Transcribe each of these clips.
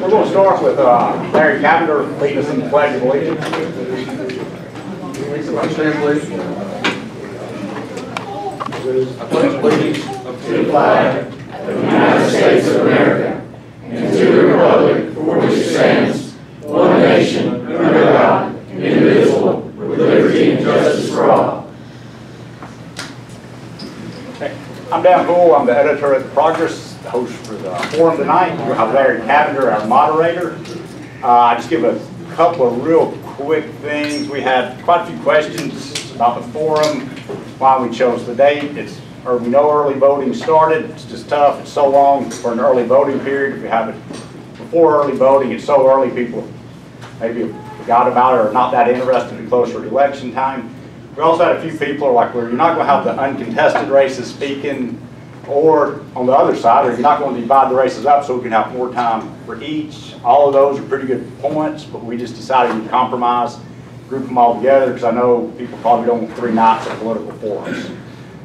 We're going to start with Larry Cavender leading us in the Pledge of Allegiance. Stand, please. I pledge allegiance to the flag of the United States of America and to the republic for which it stands, one nation, under God, indivisible, with liberty and justice for all. I'm Dan Poole. I'm the editor at the Progress, the host for the forum tonight. We'll have Larry Cavender, our moderator. I just give a couple of real quick things. We had quite a few questions about the forum, why we chose the date. We know early voting started. It's just tough. It's so long for an early voting period. If you have it before early voting, it's so early people maybe forgot about it or not that interested in closer to election time. We also had a few people who are like, well, you're not going to have the uncontested races speaking, or on the other side, or you're not going to divide the races up so we can have more time for each. All of those are pretty good points, but we just decided to compromise, group them all together, because I know people probably don't want 3 nights of political forums.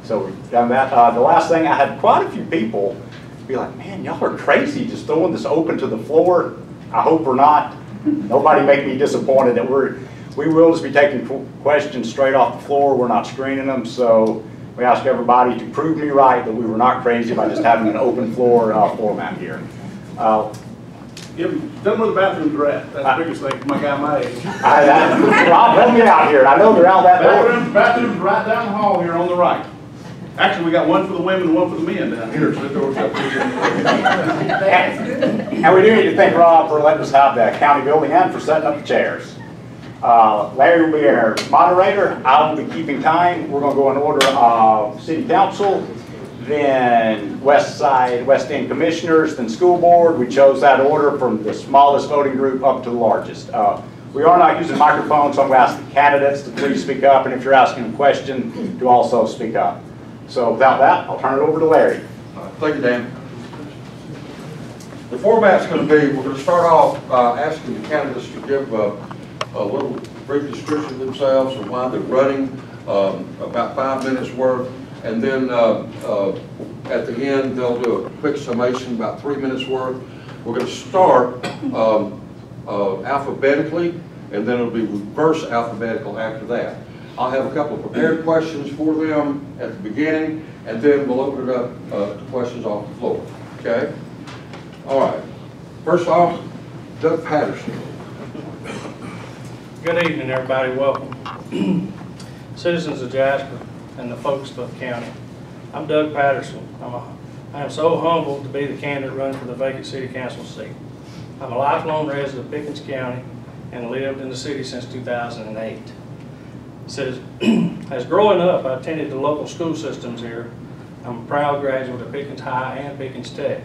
So we've done that. The last thing, I had quite a few people be like, man, y'all are crazy just throwing this open to the floor. I hope we're not. Nobody make me disappointed that we will just be taking questions straight off the floor. We're not screening them, so we ask everybody to prove me right that we were not crazy by just having an open floor format here. Tell them where the bathrooms are at. That's the biggest thing for my guy my age. Rob, help me out here. I know they're out that door. Bathrooms right down the hall here on the right. Actually, we got one for the women and one for the men down here, so the door's up here. And we do need to thank Rob for letting us have the county building and for setting up the chairs. Larry will be our moderator. I will be keeping time. We're going to go in order of City Council, then West End Commissioners, then School Board. We chose that order from the smallest voting group up to the largest. We are not using microphones, so I'm going to ask the candidates to please speak up, and if you're asking a question, to also speak up. So without that, I'll turn it over to Larry. Thank you, Dan. The format's going to be, we're going to start off asking the candidates to give a little brief description of themselves and why they're running, about 5 minutes worth, and then at the end they'll do a quick summation, about 3 minutes worth. We're going to start alphabetically, and then it'll be reverse alphabetical after that. I'll have a couple of prepared questions for them at the beginning, and then we'll open it up to questions off the floor. Okay? All right. First off, Doug Patterson. Good evening, everybody. Welcome. Citizens of Jasper and the folks of the county. I'm Doug Patterson. I am so humbled to be the candidate running for the vacant City Council seat. I'm a lifelong resident of Pickens County and lived in the city since 2008. As growing up, I attended the local school systems here. I'm a proud graduate of Pickens High and Pickens Tech,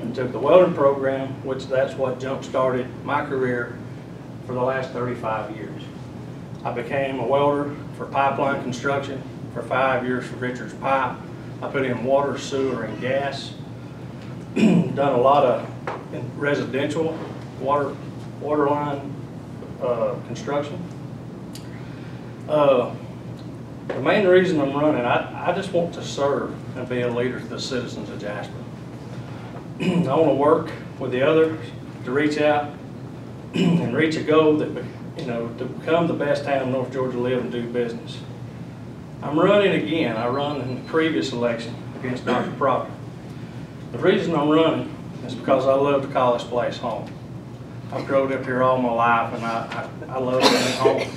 and took the welding program, which that's what jump-started my career for the last 35 years. I became a welder for pipeline construction for 5 years for Richards Pipe. I put in water, sewer, and gas. Done a lot of residential water line construction. The main reason I'm running, I just want to serve and be a leader to the citizens of Jasper. I want to work with the others to reach out and reach a goal that, to become the best town in North Georgia to live and do business. I'm running again. I run in the previous election against Dr. Proctor. The reason I'm running is because I love to call this place home. I've grown up here all my life, and I love being home.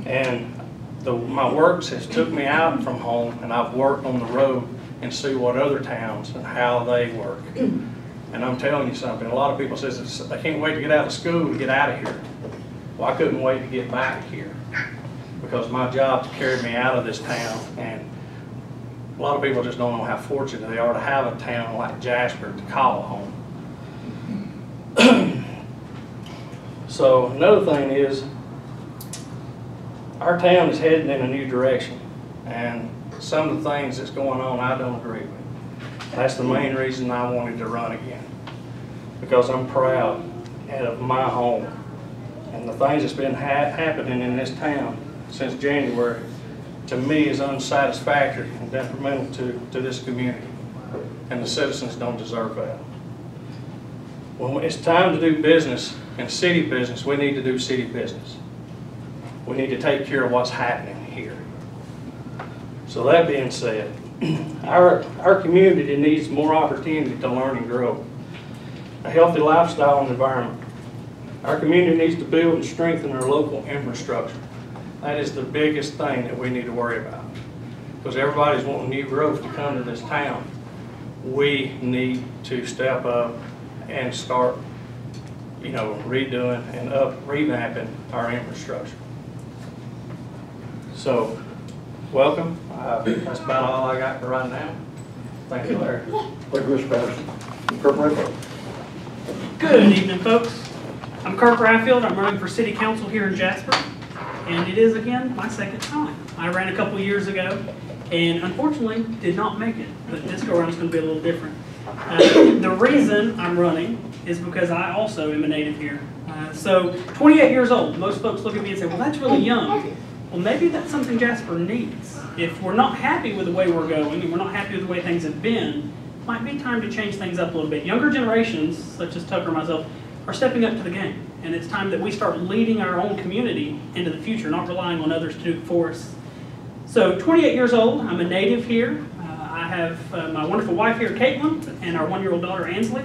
And my works has took me out from home, and I've worked on the road and see what other towns and how they work. And I'm telling you something, a lot of people says they can't wait to get out of school to get out of here. Well, I couldn't wait to get back here because my job carried me out of this town, and a lot of people just don't know how fortunate they are to have a town like Jasper to call home. So another thing is, our town is heading in a new direction, and some of the things that's going on I don't agree with. That's the main reason I wanted to run again, because I'm proud of my home, and the things that's been happening in this town since January, to me, is unsatisfactory and detrimental to this community, and the citizens don't deserve that. When it's time to do business and city business, we need to do city business. We need to take care of what's happening here. So that being said, our community needs more opportunity to learn and grow. A healthy lifestyle and environment. Our community needs to build and strengthen our local infrastructure. That is the biggest thing that we need to worry about. Because everybody's wanting new growth to come to this town. We need to step up and start, redoing and revamping our infrastructure. So, welcome. That's about all I got for right now. Thank you, Larry. Thank you, Mr. Patterson. Kirk Raffield. Good evening, folks. I'm Kirk Raffield. I'm running for City Council here in Jasper, and it is, again, my second time. I ran a couple years ago, and unfortunately did not make it, but this go-around is going to be a little different. The reason I'm running is because I also am a native here. So, 28 years old. Most folks look at me and say, well, that's really young. Well, maybe that's something Jasper needs. If we're not happy with the way we're going, and we're not happy with the way things have been, it might be time to change things up a little bit. Younger generations, such as Tucker and myself, are stepping up to the game. And it's time that we start leading our own community into the future, not relying on others to do it for us. So, 28 years old, I'm a native here. I have my wonderful wife here, Caitlin, and our 1-year-old daughter, Ansley.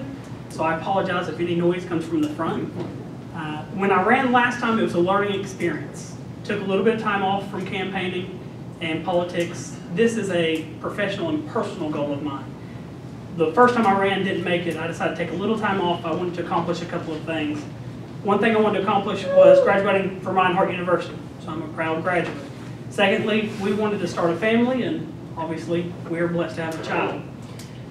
So I apologize if any noise comes from the front. When I ran last time, it was a learning experience. Took a little bit of time off from campaigning and politics. This is a professional and personal goal of mine. The first time I ran, didn't make it. I decided to take a little time off. I wanted to accomplish a couple of things. One thing I wanted to accomplish was graduating from Reinhardt University, so I'm a proud graduate. Secondly, we wanted to start a family, and obviously, we're blessed to have a child.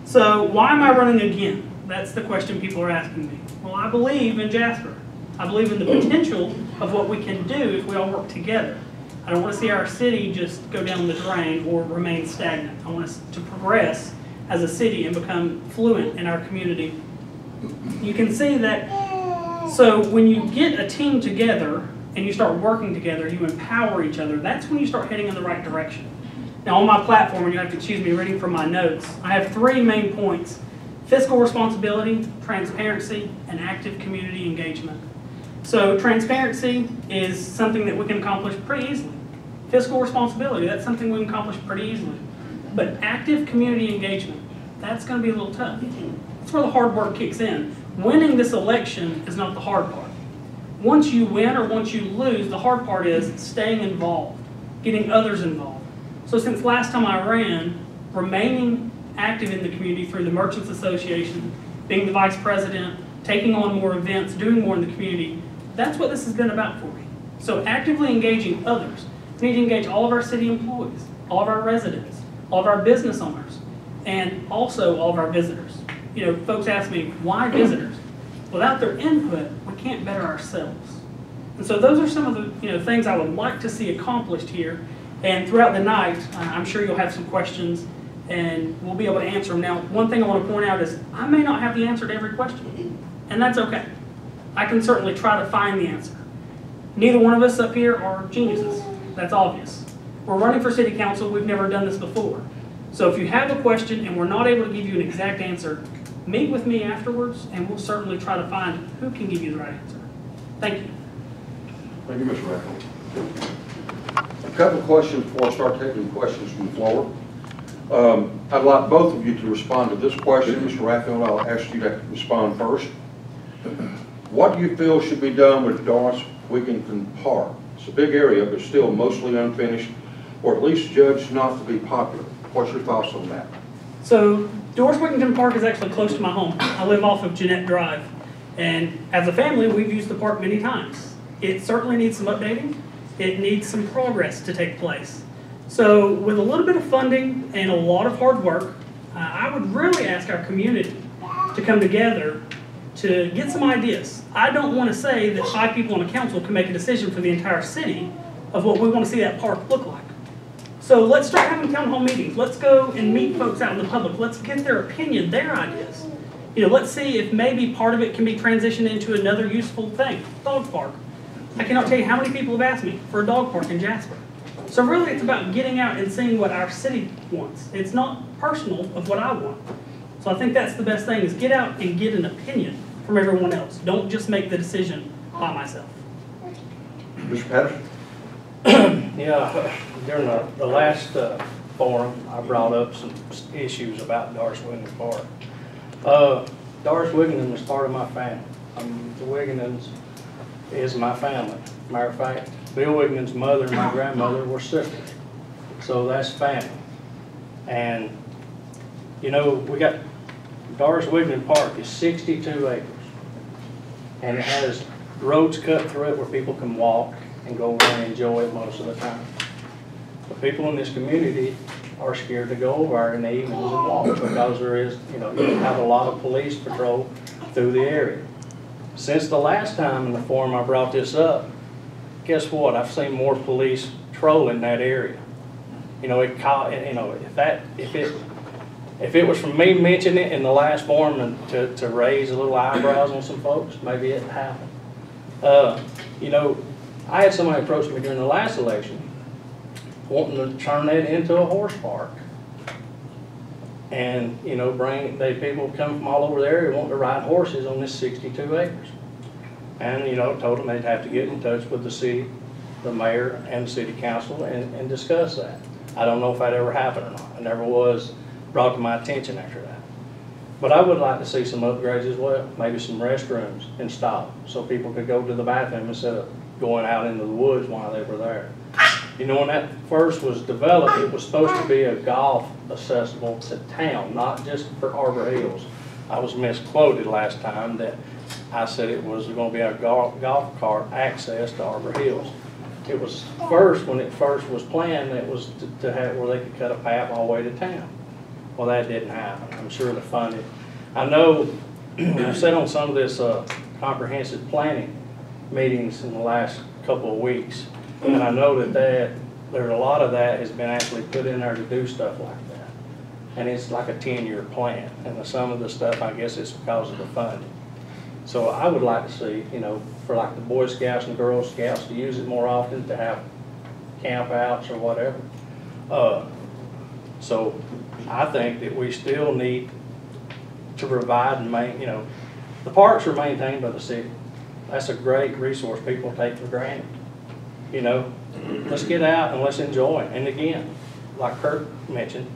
So why am I running again? That's the question people are asking me. Well, I believe in Jasper. I believe in the potential of what we can do if we all work together. I don't want to see our city just go down the drain or remain stagnant. I want us to progress as a city and become fluent in our community. You can see that, so when you get a team together and you start working together, you empower each other, that's when you start heading in the right direction. Now on my platform, and you have to excuse me reading from my notes, I have 3 main points: fiscal responsibility, transparency, and active community engagement. So transparency is something that we can accomplish pretty easily. Fiscal responsibility, that's something we can accomplish pretty easily. But active community engagement, that's going to be a little tough. That's where the hard work kicks in. Winning this election is not the hard part. Once you win or once you lose, the hard part is staying involved, getting others involved. So since last time I ran, remaining active in the community through the Merchants Association, being the vice president, taking on more events, doing more in the community, that's what this has been about for me. So actively engaging others. We need to engage all of our city employees, all of our residents, all of our business owners, and also all of our visitors. Folks ask me, why visitors? Without their input, we can't better ourselves. And so those are some of the things I would like to see accomplished here. And throughout the night, I'm sure you'll have some questions, and we'll be able to answer them. Now, one thing I want to point out is I may not have the answer to every question, and that's okay. I can certainly try to find the answer. Neither one of us up here are geniuses. That's obvious. We're running for city council. We've never done this before. So if you have a question and we're not able to give you an exact answer, meet with me afterwards, and we'll certainly try to find who can give you the right answer. Thank you. Thank you, Mr. Raffield. A couple of questions before I start taking questions from the floor. I'd like both of you to respond to this question. Mr. Raffield, I'll ask you to respond first. What do you feel should be done with Doris Wigginton Park? It's a big area, but still mostly unfinished, or at least judged not to be popular. What's your thoughts on that? So Doris Wigginton Park is actually close to my home. I live off of Jeanette Drive, and as a family, we've used the park many times. It certainly needs some updating. It needs some progress to take place. So with a little bit of funding and a lot of hard work, I would really ask our community to come together to get some ideas. I don't want to say that 5 people on a council can make a decision for the entire city of what we want to see that park look like. So let's start having town hall meetings. Let's go and meet folks out in the public. Let's get their opinion, their ideas. Let's see if maybe part of it can be transitioned into another useful thing. Dog park. I cannot tell you how many people have asked me for a dog park in Jasper. So really it's about getting out and seeing what our city wants. It's not personal of what I want. So I think that's the best thing, is get out and get an opinion. from everyone else. Don't just make the decision by myself. Mr. Patterson? Yeah, during the last forum, I brought up some issues about Doris Wigginton Park. Doris Wigginton is part of my family. The Wigginons is my family. Matter of fact, Bill Wigginton's mother and my grandmother were sisters. So that's family. And, you know, we got Doris Wigginton Park is 62 acres. And it has roads cut through it where people can walk and go over and enjoy it most of the time. The people in this community are scared to go over there in the evenings and walk because there is, you know, you have a lot of police patrol through the area. Since the last time in the forum I brought this up, guess what? I've seen more police trolling that area. You know, if it was from me mentioning it in the last forum and to raise a little eyebrows on some folks, maybe it happened. You know, I had somebody approach me during the last election wanting to turn that into a horse park. And, you know, people come from all over the area wanting to ride horses on this 62 acres. And, you know, told them they'd have to get in touch with the city, the mayor, and the city council and discuss that. I don't know if that ever happened or not. It never was brought to my attention after that. But I would like to see some upgrades as well, maybe some restrooms installed so people could go to the bathroom instead of going out into the woods while they were there. You know, when that first was developed, it was supposed to be a golf accessible to town, not just for Arbor Hills. I was misquoted last time that I said it was going to be a golf cart access to Arbor Hills. It was first, when it first was planned, it was to have where they could cut a path all the way to town. Well, that didn't happen. I'm sure the funding. I know I've sat on some of this comprehensive planning meetings in the last couple of weeks, and I know that there's a lot of that has been actually put in there to do stuff like that. And it's like a 10-year plan, and some of the stuff, I guess it's because of the funding. So I would like to see, you know, for like the Boy Scouts and Girl Scouts to use it more often, to have camp outs or whatever. So I think that we still need to provide and maintain, you know, the parks are maintained by the city. That's a great resource people take for granted. You know, let's get out and let's enjoy it. And again, like Kirk mentioned,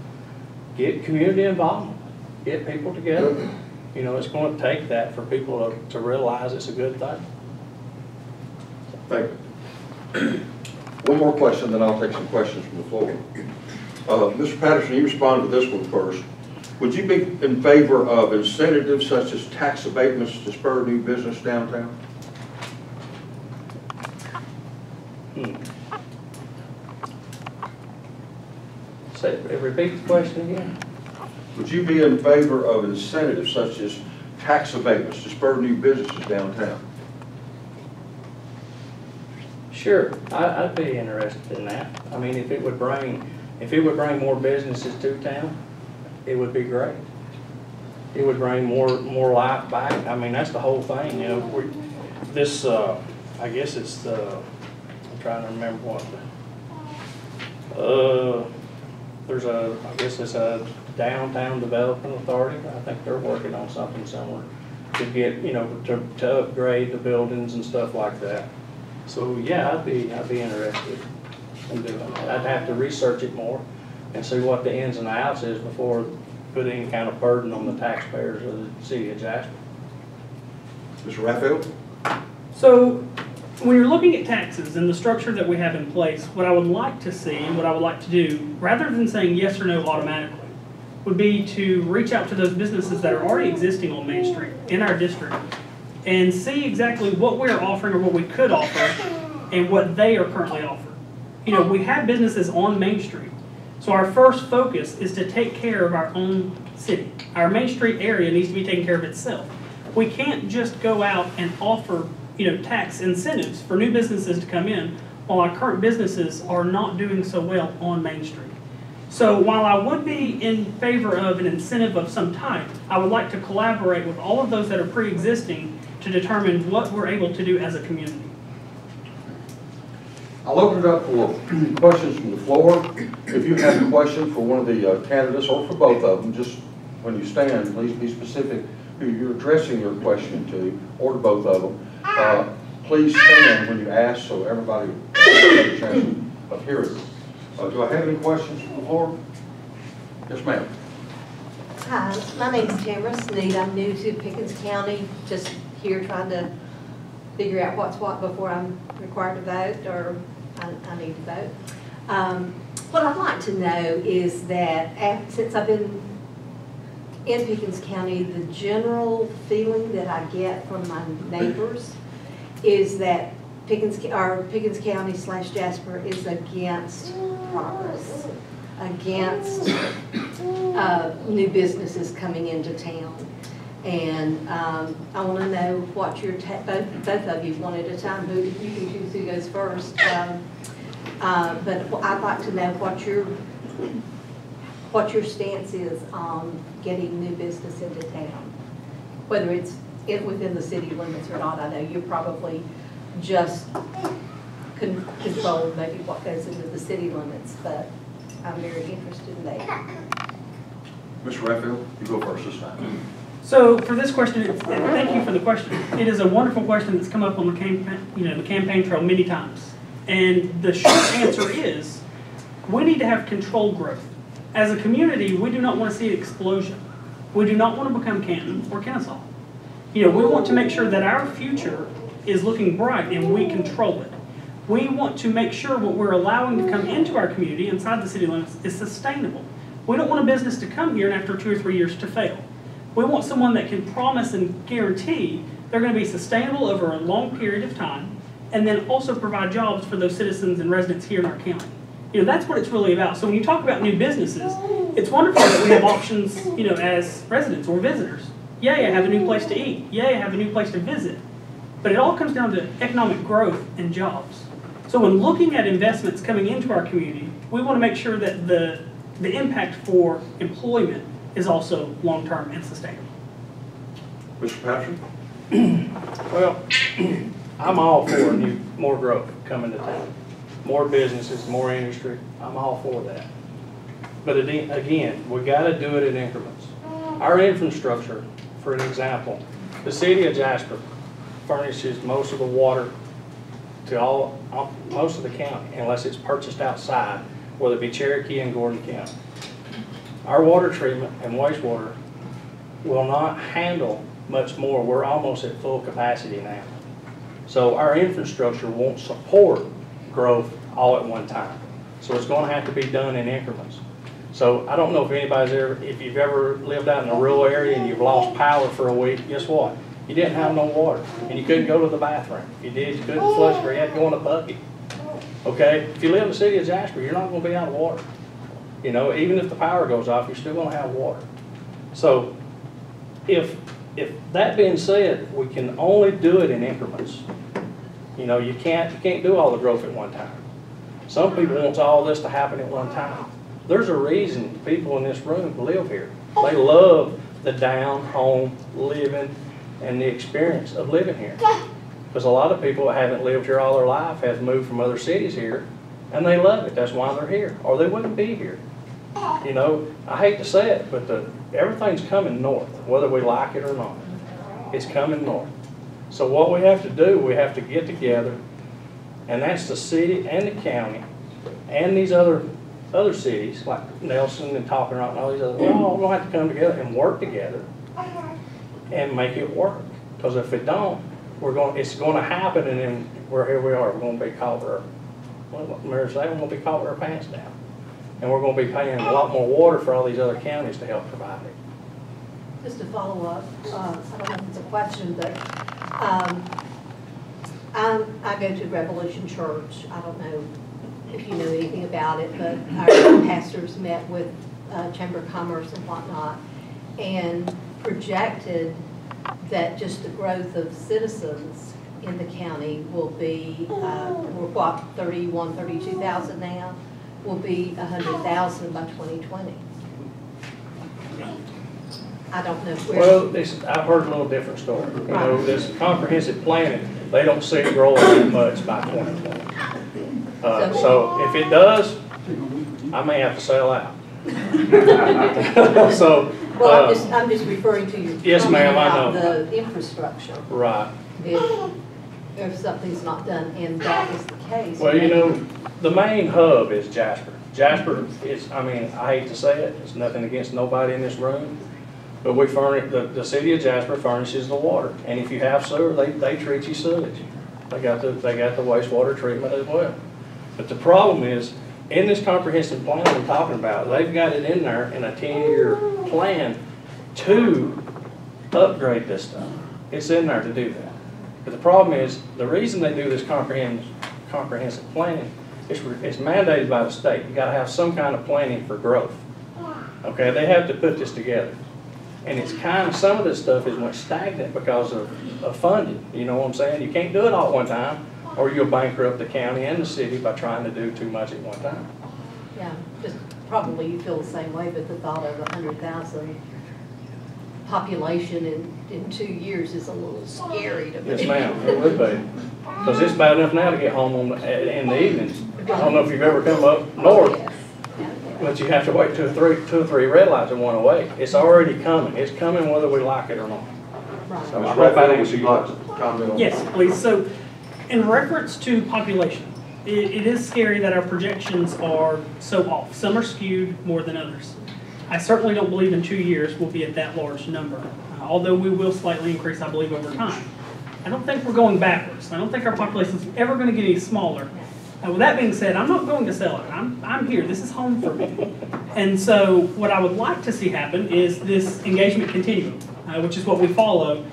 get community involvement, get people together. You know, it's going to take that for people to realize it's a good thing. Thank you. One more question, then I'll take some questions from the floor. Mr. Patterson, you respond to this one first. Would you be in favor of incentives such as tax abatements to spur new business downtown? Repeat the question again. Would you be in favor of incentives such as tax abatements to spur new businesses downtown? Sure, I'd be interested in that. I mean, if it would bring more businesses to town, it would be great. It would bring more life back. I mean, that's the whole thing. You know, I guess it's the. I'm trying to remember what. I guess it's a downtown development authority. I think they're working on something similar to get, you know, to upgrade the buildings and stuff like that. So yeah, I'd be interested in doing that. I'd have to research it more and see what the ins and outs is before putting any kind of burden on the taxpayers of the city of Jasper. Mr. Raffield? So when you're looking at taxes and the structure that we have in place, what I would like to see and what I would like to do, rather than saying yes or no automatically, would be to reach out to those businesses that are already existing on Main Street in our district and see exactly what we're offering or what we could offer and what they are currently offering. You know, we have businesses on Main Street. So our first focus is to take care of our own city. Our Main Street area needs to be taken care of itself. We can't just go out and offer, you know, tax incentives for new businesses to come in while our current businesses are not doing so well on Main Street. So while I would be in favor of an incentive of some type, I would like to collaborate with all of those that are pre-existing to determine what we're able to do as a community. I'll open it up for questions from the floor. If you have a question for one of the candidates or for both of them, just when you stand, please be specific who you're addressing your question to, or to both of them, please stand when you ask so everybody has a chance of hearing. Do I have any questions from the floor? Yes, ma'am. Hi, my name's Tamara Sneed. I'm new to Pickens County, just here trying to figure out what's what before I'm required to vote, or I need to vote. What I'd like to know is that since I've been in Pickens County, the general feeling that I get from my neighbors is that Pickens County / Jasper is against progress, against new businesses coming into town. And I want to know what your, both of you, one at a time, who you can choose who goes first. But I'd like to know what your stance is on getting new business into town, whether it's within the city limits or not. I know you probably just control maybe what goes into the city limits, but I'm very interested in that. Mr. Raffield, you go first this time. So for this question, and thank you for the question. It is a wonderful question that's come up on the campaign trail many times. And the short answer is, we need to have controlled growth. As a community, we do not want to see an explosion. We do not want to become Canton or Kennesaw. We want to make sure that our future is looking bright and we control it. We want to make sure what we're allowing to come into our community inside the city limits is sustainable. We don't want a business to come here and after 2 or 3 years to fail. We want someone that can promise and guarantee they're going to be sustainable over a long period of time, and then also provide jobs for those citizens and residents here in our county. That's what it's really about. So when you talk about new businesses, it's wonderful that we have options, as residents or visitors. Yay, I have a new place to eat. Yay, I have a new place to visit. But it all comes down to economic growth and jobs. So when looking at investments coming into our community, we want to make sure that the impact for employment is also long-term and sustainable. Mr. Patterson? Well, I'm all for more growth coming to town. More businesses, more industry, I'm all for that. But again, we got to do it in increments. Our infrastructure, for an example, the city of Jasper furnishes most of the water to most of the county, unless it's purchased outside, whether it be Cherokee and Gordon County. Our water treatment and wastewater will not handle much more. We're almost at full capacity now. So our infrastructure won't support growth all at one time. So it's going to have to be done in increments. So I don't know if you've ever lived out in a rural area and you've lost power for a week, guess what? You didn't have no water and you couldn't go to the bathroom. If you did, you couldn't flush or you had to go in a bucket. Okay? If you live in the city of Jasper, you're not going to be out of water. Even if the power goes off, you're still going to have water. So if that being said, we can only do it in increments. You can't do all the growth at one time. Some people want all this to happen at one time. There's a reason people in this room live here. They love the down home living and the experience of living here. Because a lot of people that haven't lived here all their life have moved from other cities here, and they love it. That's why they're here, or they wouldn't be here. I hate to say it, but everything's coming north, whether we like it or not. It's coming north. So what we have to do, we have to get together, and that's the city and the county and these other cities like Nelson and Talking Rock and all these others. We're all going to have to come together and work together and make it work. Because if it don't, it's going to happen, and then here we are. We're going to be caught with we're going to be caught with our pants down, and we're going to be paying a lot more water for all these other counties to help provide it. Just to follow up, I don't know if it's a question, but I go to Revolution Church. I don't know if you know anything about it, but our pastors met with Chamber of Commerce and whatnot, and projected that just the growth of citizens in the county will be, we're what, 32,000 now, will be 100,000 by 2020. I don't know where. Well, I've heard a little different story. This comprehensive planning, they don't see it growing that much by 2020. So if it does, I may have to sell out. So Well, I'm just referring to your Yes, ma'am, I comment know. about the infrastructure. Right. If something's not done, and that is the case. Well, you know, the main hub is Jasper. Jasper is, I mean, I hate to say it, it's nothing against nobody in this room, but we furnish, the city of Jasper furnishes the water. And if you have sewer, they treat you sewage. They got the wastewater treatment as well. But the problem is, in this comprehensive plan we're talking about, they've got it in there in a 10-year plan to upgrade this stuff. It's in there to do that. But the problem is, the reason they do this comprehensive planning is it's mandated by the state. You gotta have some kind of planning for growth. Okay, they have to put this together. And it's kind of, some of this stuff is went stagnant because of funding. You know what I'm saying? You can't do it all at one time, or you'll bankrupt the county and the city by trying to do too much at one time. Yeah, just probably you feel the same way, but the thought of 100,000 population in 2 years is a little scary to me. Yes, ma'am, it would be. Because it's bad enough now to get home in the evenings. I don't know if you've ever come up north, but you have to wait two or three red lights and one away. It's already coming. It's coming whether we like it or not. Right. So Ms. I hope that Raffield, would answers you your like question. to comment on that? Yes, please. So in reference to population, it is scary that our projections are so off. Some are skewed more than others. I certainly don't believe in 2 years we'll be at that large number, although we will slightly increase, I believe, over time. I don't think we're going backwards. I don't think our population is ever going to get any smaller. With that being said, I'm not going to sell it. I'm here. This is home for me. And so what I would like to see happen is this engagement continuum, which is what we follow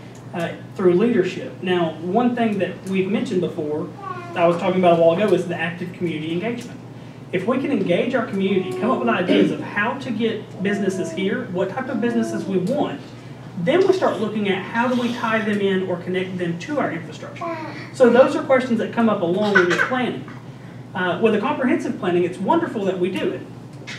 through leadership. Now, one thing that we've mentioned before, I was talking about a while ago, is the active community engagement. If we can engage our community, come up with ideas of how to get businesses here, what type of businesses we want, then we start looking at how do we tie them in or connect them to our infrastructure. So those are questions that come up along with your planning. With a comprehensive planning, it's wonderful that we do it,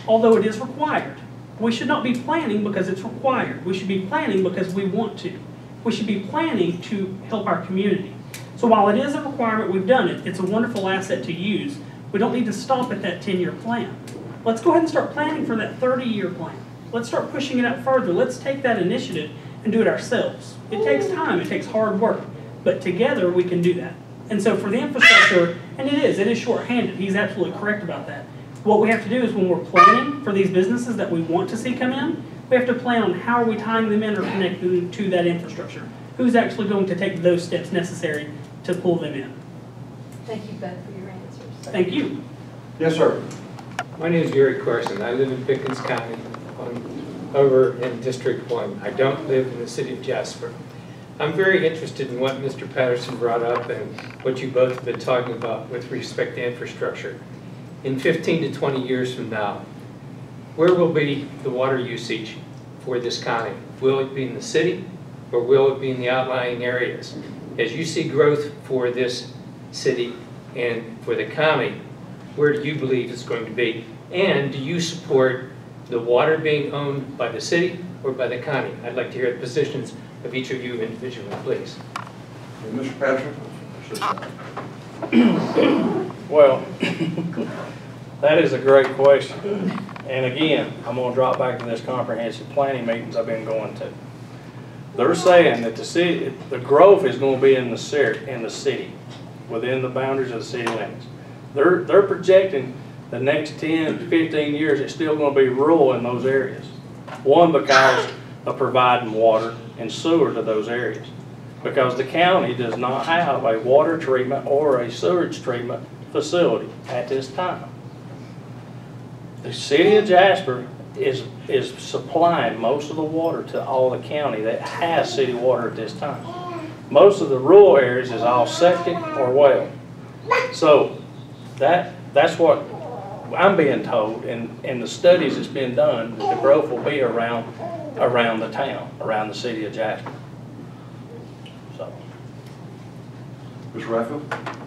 although it is required. We should not be planning because it's required. We should be planning because we want to. We should be planning to help our community. So while it is a requirement, we've done it, it's a wonderful asset to use. We don't need to stop at that 10-year plan. Let's go ahead and start planning for that 30-year plan. Let's start pushing it out further. Let's take that initiative and do it ourselves. It takes time, it takes hard work, but together we can do that. And so for the infrastructure, and it is short-handed, he's absolutely correct about that. What we have to do is when we're planning for these businesses that we want to see come in, we have to plan on how are we tying them in or connecting them to that infrastructure. Who's actually going to take those steps necessary to pull them in? Thank you both for your answers. Thank you. Yes, sir. My name is Gary Carson. I live in Pickens County, over in District 1. I don't live in the city of Jasper. I'm very interested in what Mr. Patterson brought up and what you both have been talking about with respect to infrastructure. In 15 to 20 years from now, where will be the water usage for this county? Will it be in the city or will it be in the outlying areas? As you see growth for this city and for the county, where do you believe it's going to be? And do you support the water being owned by the city or by the county? I'd like to hear the positions of each of you individually, please. And Mr. Patterson? Well, that is a great question. And again, I'm going to drop back to this comprehensive planning meetings I've been going to. They're saying that the growth is going to be in the city, within the boundaries of the city limits. They're projecting the next 10 to 15 years it's still going to be rural in those areas. One, because of providing water and sewer to those areas. Because the county does not have a water treatment or a sewage treatment facility at this time. The city of Jasper is supplying most of the water to all the county that has city water at this time. Most of the rural areas is all septic or well. So that's what I'm being told, and the studies that's been done, that the growth will be around the town, around the city of Jasper. So. Ms. Raffield?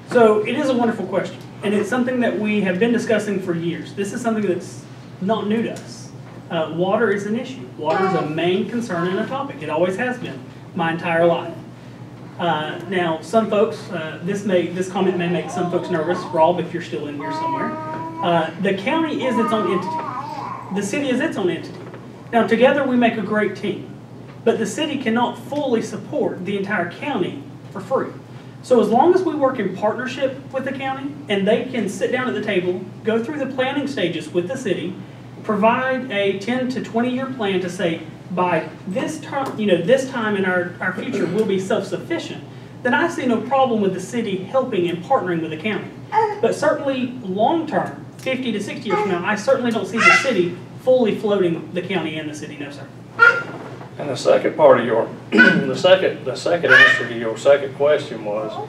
So it is a wonderful question, and it's something that we have been discussing for years. This is something that's not new to us. Water is an issue. Water is a main concern and a topic. It always has been my entire life. Now, some folks, this comment may make some folks nervous. Rob, if you're still in here somewhere. The county is its own entity. The city is its own entity. Now, together we make a great team, but the city cannot fully support the entire county for free. So as long as we work in partnership with the county and they can sit down at the table, go through the planning stages with the city, provide a 10 to 20-year plan to say, by this time, this time in our future we'll be self-sufficient, then I see no problem with the city helping and partnering with the county. But certainly long-term, 50 to 60 years from now, I certainly don't see the city fully floating the county and the city, no sir. And the second part of your, the second answer to your second question was,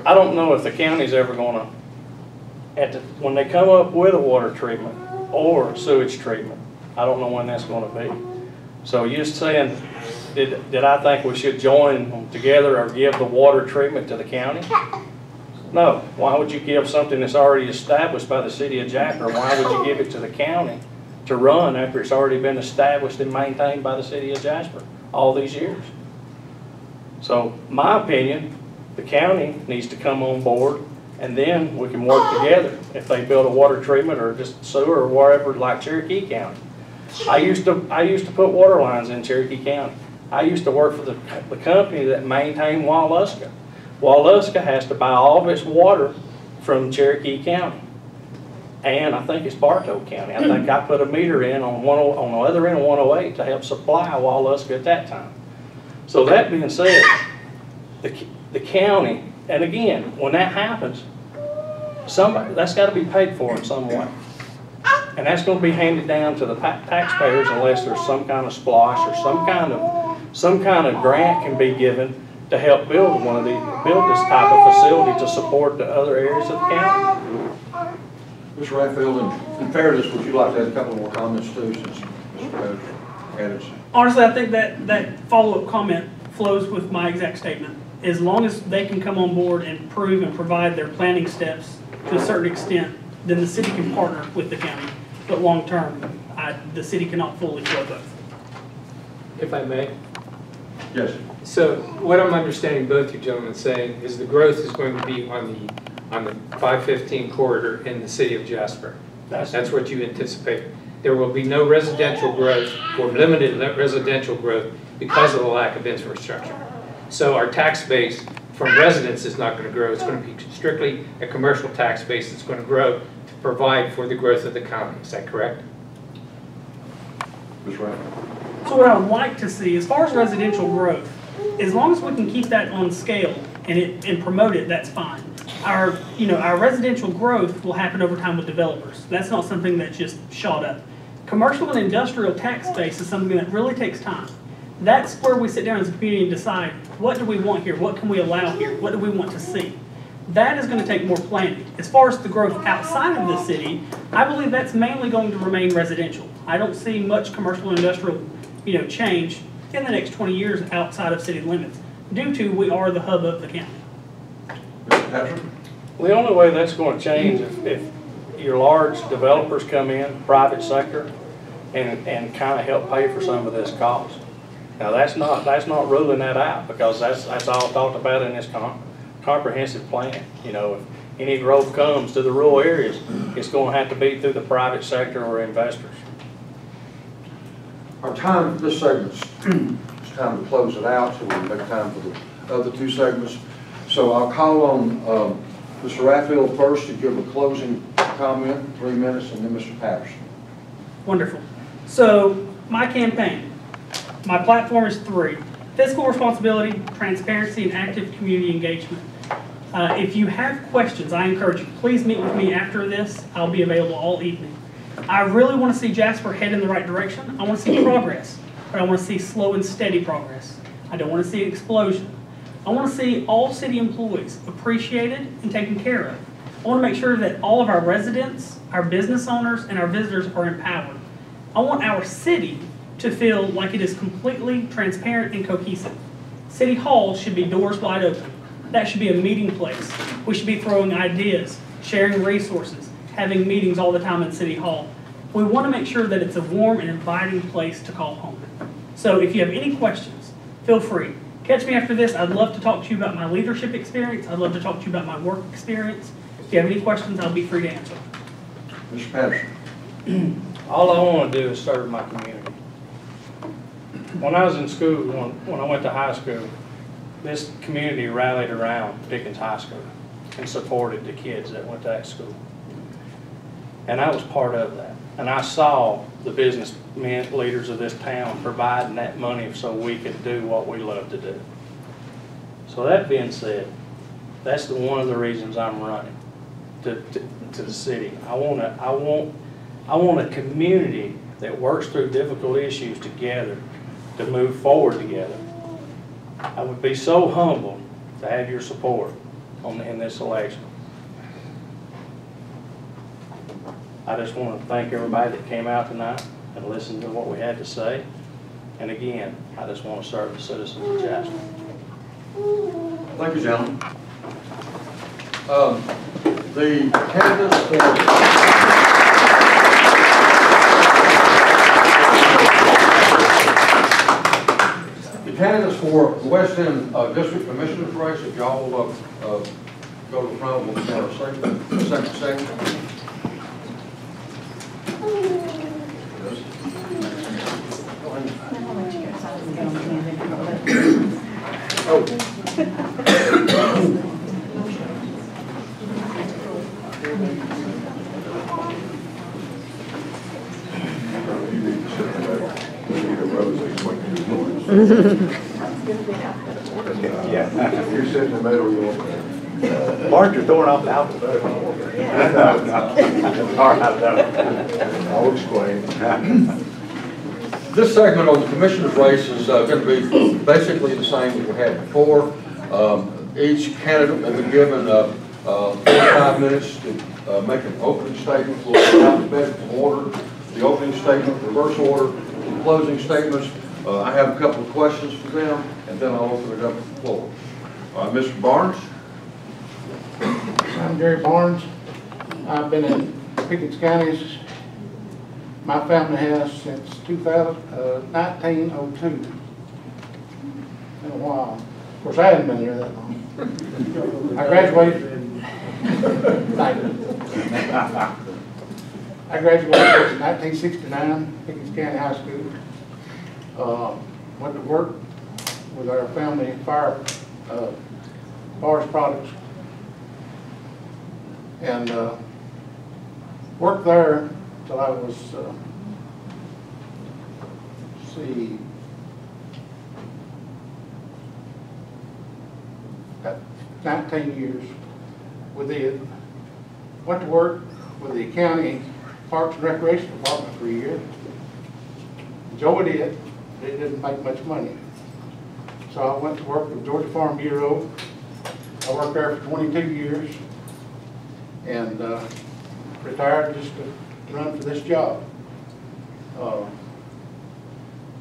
I don't know if the county's ever gonna, when they come up with a water treatment or sewage treatment, I don't know when that's gonna be. So you're saying, did I think we should join them together or give the water treatment to the county? No. Why would you give something that's already established by the city of Jasper? Why would you give it to the county to run after it's already been established and maintained by the city of Jasper all these years? So my opinion, the county needs to come on board and then we can work together if they build a water treatment or just sewer or wherever, like Cherokee County. I used to put water lines in Cherokee County. I used to work for the company that maintained Wauwusska. Wauwusska has to buy all of its water from Cherokee County. And I think it's Bartow County. I think I put a meter in on the other end of 108 to help supply Wauwusska at that time. So that being said, the county, and again, when that happens, that's got to be paid for in some way. And that's going to be handed down to the taxpayers unless there's some kind of splosh or some kind of grant can be given to help build this type of facility to support the other areas of the county. Mr. Raffield, in fairness, would you like to add a couple more comments too, since Mr. Patterson added some? Honestly, I think that follow-up comment flows with my exact statement. As long as they can come on board and prove and provide their planning steps to a certain extent, then the city can partner with the county. But long-term, the city cannot fully flow both. If I may. Yes. So what I'm understanding both you gentlemen saying is the growth is going to be on the 515 corridor in the city of Jasper. That's what you anticipate. There will be no residential growth or limited residential growth because of the lack of infrastructure. So our tax base from residents is not going to grow. It's going to be strictly a commercial tax base that's going to grow to provide for the growth of the county. Is that correct? Ms. Raffield. So what I would like to see, as far as residential growth, as long as we can keep that on scale and promote it, that's fine. Our residential growth will happen over time with developers. That's not something that's just shot up. Commercial and industrial tax base is something that really takes time. That's where we sit down as a community and decide, what do we want here? What can we allow here? What do we want to see? That is going to take more planning. As far as the growth outside of the city, I believe that's mainly going to remain residential. I don't see much commercial and industrial change in the next 20 years outside of city limits, due to we are the hub of the county. Mr. Patterson? Well, the only way that's going to change if your large developers come in, private sector, and kind of help pay for some of this cost. Now that's not ruling that out, because that's all talked about in this comprehensive plan. If any growth comes to the rural areas, it's going to have to be through the private sector or investors. Our time for this segment, it's time to close it out, so we'll make time for the other two segments. So I'll call on Mr. Raffield first to give a closing comment, 3 minutes, and then Mr. Patterson. Wonderful. So my campaign, my platform is 3: fiscal responsibility, transparency, and active community engagement. If you have questions, I encourage you, please meet with me after this. I'll be available all evening. I really want to see Jasper head in the right direction. I want to see progress, but I want to see slow and steady progress. I don't want to see an explosion. I want to see all city employees appreciated and taken care of. I want to make sure that all of our residents, our business owners, and our visitors are empowered. I want our city to feel like it is completely transparent and cohesive. City Hall should be doors wide open. That should be a meeting place. We should be throwing ideas, sharing resources, having meetings all the time in City Hall. We want to make sure that it's a warm and inviting place to call home. So if you have any questions, feel free. Catch me after this. I'd love to talk to you about my leadership experience. I'd love to talk to you about my work experience. If you have any questions, I'll be free to answer. Mr. Patterson. All I want to do is serve my community. When I was in school, when I went to high school, this community rallied around Pickens High School and supported the kids that went to that school. And I was part of that. And I saw the businessmen, leaders of this town providing that money so we could do what we love to do. So that being said, that's one of the reasons I'm running to the city. I want a community that works through difficult issues together to move forward together. I would be so humbled to have your support in this election. I just want to thank everybody that came out tonight and listened to what we had to say. And again, I just want to serve the citizens of Jasper. Thank you, gentlemen. The candidates for the West End District Commissioner's race, if y'all will go to the front, we'll count a second. Yeah. You're sitting in the middle, you want Bart, you're throwing off the alphabet. All right, I'll explain. This segment on the commissioner's race is going to be basically the same that we had before. Each candidate will be given 45 minutes to make an opening statement. We'll go alphabetical order, the opening statement, reverse order, the closing statements. I have a couple of questions for them, and then I'll open it up to the floor. Mr. Barnes? I'm Jerry Barnes. I've been in Pickens County. My family has since 1902. Been a while. Of course, I hadn't been here that long. I graduated. I graduated in 1969, Pickens County High School. Went to work with our family forest products, and worked there till I was, about 19 years with it. Went to work with the county Parks and Recreation Department for a year. Enjoyed it. It didn't make much money. So I went to work with Georgia Farm Bureau. I worked there for 22 years and retired just to run for this job.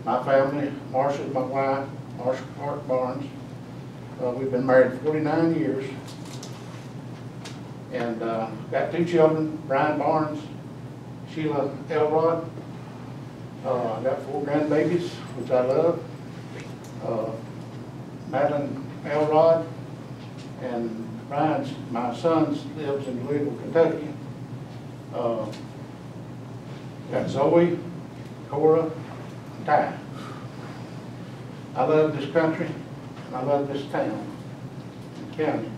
My family, Marcia, my wife, Marcia Park Barnes, we've been married 49 years and got 2 children, Brian Barnes, Sheila Elrod. I got 4 grandbabies, which I love. Madeline Elrod, and Brian's, my son, lives in Louisville, Kentucky. Got Zoe, Cora, and Ty. I love this country, and I love this town and county.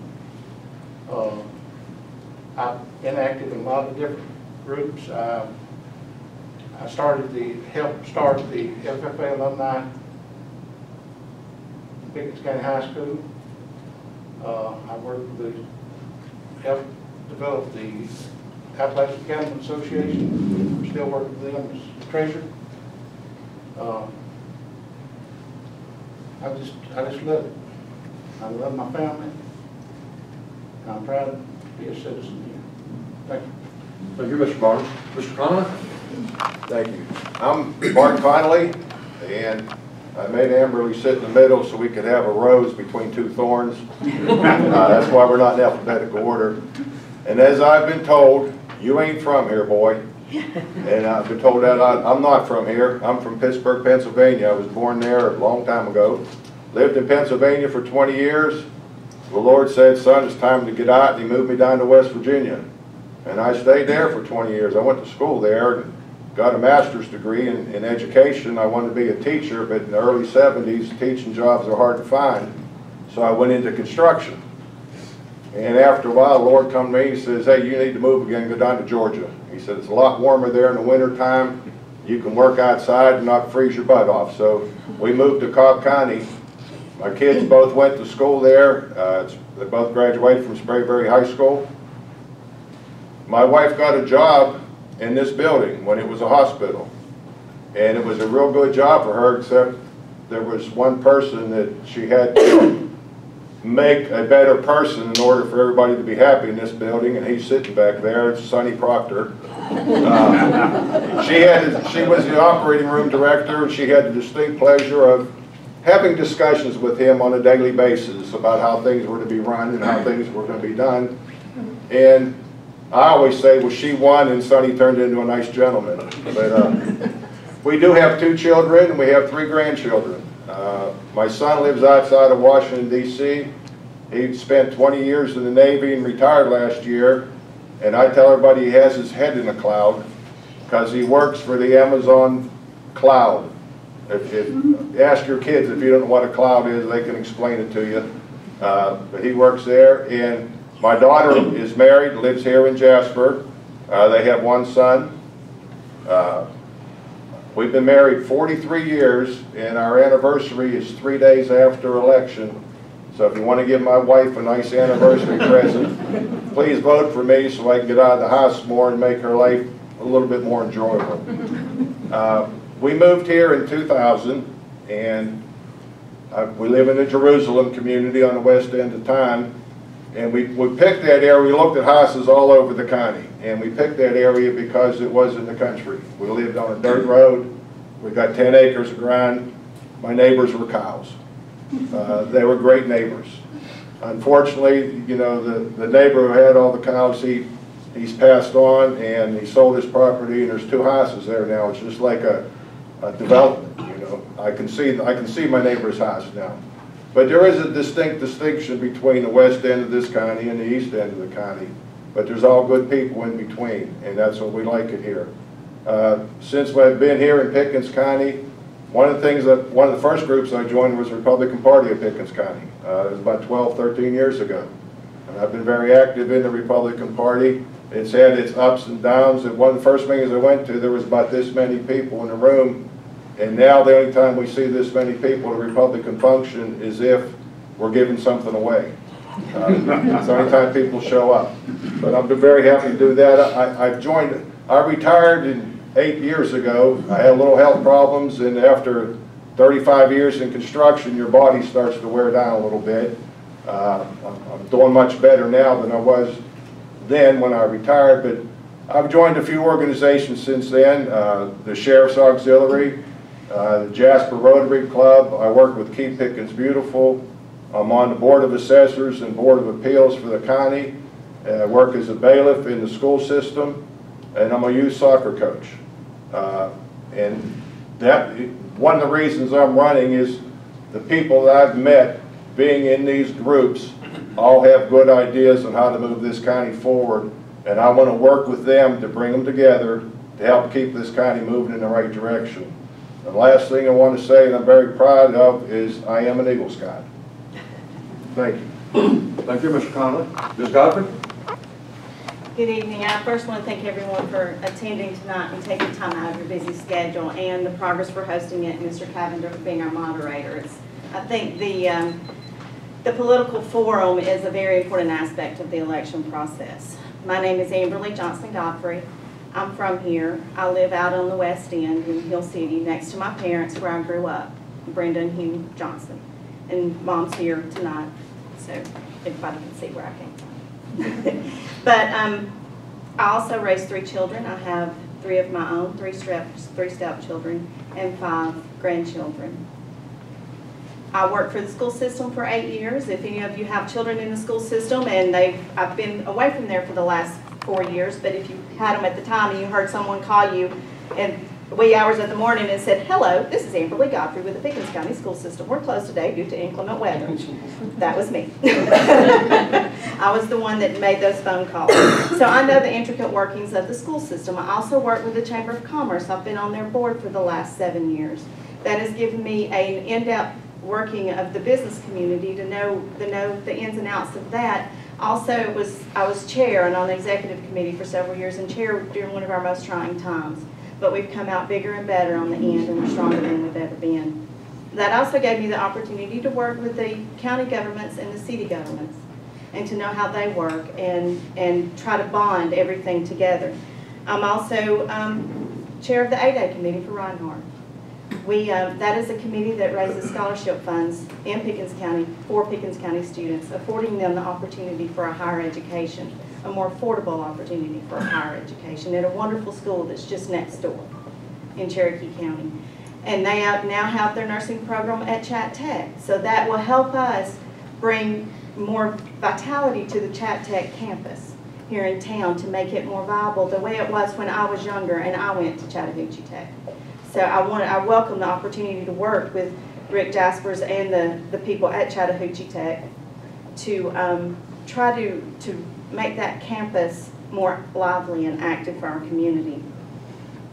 I've been active in a lot of different groups. I helped start the FFA alumni in Pickens County High School. I worked with helped develop the Appalachian County Association. I'm still working with them as treasurer. I just love it. I love my family, and I'm proud to be a citizen here. Thank you. Thank you, Mr. Barnes. Mr. Connelley? Thank you. I'm Bart Connelley, and I made Amberle sit in the middle so we could have a rose between 2 thorns. That's why we're not in alphabetical order. And as I've been told, you ain't from here, boy. And I've been told that I'm not from here. I'm from Pittsburgh, Pennsylvania. I was born there a long time ago. Lived in Pennsylvania for 20 years. The Lord said, son, it's time to get out. And he moved me down to West Virginia. And I stayed there for 20 years. I went to school there. And got a master's degree in education. I wanted to be a teacher, but in the early 70s, teaching jobs are hard to find. So I went into construction. And after a while, the Lord come to me, he says, hey, you need to move again, go down to Georgia. He said, it's a lot warmer there in the winter time. You can work outside and not freeze your butt off. So we moved to Cobb County. My kids both went to school there. They both graduated from Spraberry High School. My wife got a job in this building when it was a hospital. And it was a real good job for her, except there was one person that she had to make a better person in order for everybody to be happy in this building, and he's sitting back there. It's Sonny Proctor. She was the operating room director, and she had the distinct pleasure of having discussions with him on a daily basis about how things were to be run and how things were going to be done. And I always say, well, she won and Sonny turned into a nice gentleman. But we do have 2 children and we have 3 grandchildren. My son lives outside of Washington, D.C. He spent 20 years in the Navy and retired last year. And I tell everybody he has his head in a cloud because he works for the Amazon cloud. Ask your kids if you don't know what a cloud is, they can explain it to you. But he works there. And my daughter is married, lives here in Jasper. They have 1 son. We've been married 43 years, and our anniversary is 3 days after election. So if you want to give my wife a nice anniversary present, please vote for me so I can get out of the house more and make her life a little bit more enjoyable. We moved here in 2000, and we live in the Jerusalem community on the west end of town. And we picked that area. We looked at houses all over the county, and we picked that area because it was in the country. We lived on a dirt road. We got 10 acres of ground. My neighbors were cows. They were great neighbors. Unfortunately, you know, the neighbor who had all the cows, he's passed on, and he sold his property, and there's 2 houses there now. It's just like a development, you know. I can see my neighbor's house now. But there is a distinct distinction between the west end of this county and the east end of the county. But there's all good people in between, and that's what we like it here. Since I've been here in Pickens County, one of the first groups I joined was the Republican Party of Pickens County. It was about 12, 13 years ago. And I've been very active in the Republican Party. It's had its ups and downs. And one of the first meetings I went to, there was about this many people in the room. And now the only time we see this many people at a Republican function is if we're giving something away. It's the only time people show up. But I've been very happy to do that. I retired 8 years ago. I had little health problems, and after 35 years in construction, your body starts to wear down a little bit. I'm doing much better now than I was then when I retired, but I've joined a few organizations since then. The Sheriff's Auxiliary, the Jasper Rotary Club. I work with Keep Pickens Beautiful. I'm on the Board of Assessors and Board of Appeals for the county. I work as a bailiff in the school system, and I'm a youth soccer coach. And one of the reasons I'm running is the people that I've met being in these groups all have good ideas on how to move this county forward, and I want to work with them to bring them together to help keep this county moving in the right direction. The last thing I want to say, and I'm very proud of, is I am an Eagle Scout. Thank you. Thank you, Mr. Connelley. Ms. Godfrey? Good evening. I first want to thank everyone for attending tonight and taking time out of your busy schedule, and the Progress for hosting it, and Mr. Cavender for being our moderator. I think the political forum is a very important aspect of the election process. My name is Amberle Godfrey. I'm from here. I live out on the west end in Hill City next to my parents where I grew up, Brenda and Hugh Johnson. And Mom's here tonight, so everybody can see where I came from. But I also raised 3 children. I have 3 of my own, 3 stepchildren, and 5 grandchildren. I worked for the school system for 8 years. If any of you have children in the school system, and I've been away from there for the last 4 years, but if you had them at the time and you heard someone call you in wee hours of the morning and said, hello, this is Amberle Godfrey with the Pickens County School System. We're closed today due to inclement weather. That was me. I was the one that made those phone calls. So I know the intricate workings of the school system. I also work with the Chamber of Commerce. I've been on their board for the last 7 years. That has given me an in-depth working of the business community to know the ins and outs of that. Also, I was chair and on the executive committee for several years and chair during one of our most trying times. But we've come out bigger and better on the end, and we're stronger than we've ever been. That also gave me the opportunity to work with the county governments and the city governments and to know how they work and try to bond everything together. I'm also chair of the A-Day committee for Reinhardt. That is a committee that raises scholarship funds in Pickens County for Pickens County students, affording them the opportunity for a higher education, a more affordable opportunity for a higher education at a wonderful school that's just next door in Cherokee County. And they now have their nursing program at Chat Tech. So that will help us bring more vitality to the Chat Tech campus here in town to make it more viable the way it was when I was younger and I went to Chattahoochee Tech. So I welcome the opportunity to work with Rick Jaspers and the people at Chattahoochee Tech to try to make that campus more lively and active for our community.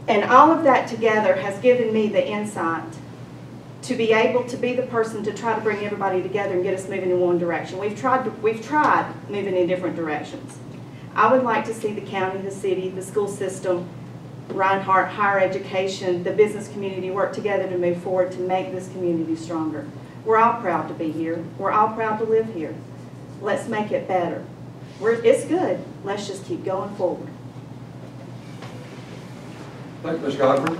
And all of that together has given me the insight to be able to be the person to try to bring everybody together and get us moving in one direction. We've tried moving in different directions. I would like to see the county, the city, the school system, Reinhardt, higher education, the business community work together to move forward to make this community stronger. We're all proud to be here. We're all proud to live here. Let's make it better. It's good. Let's just keep going forward. Thank you, Ms. Godfrey.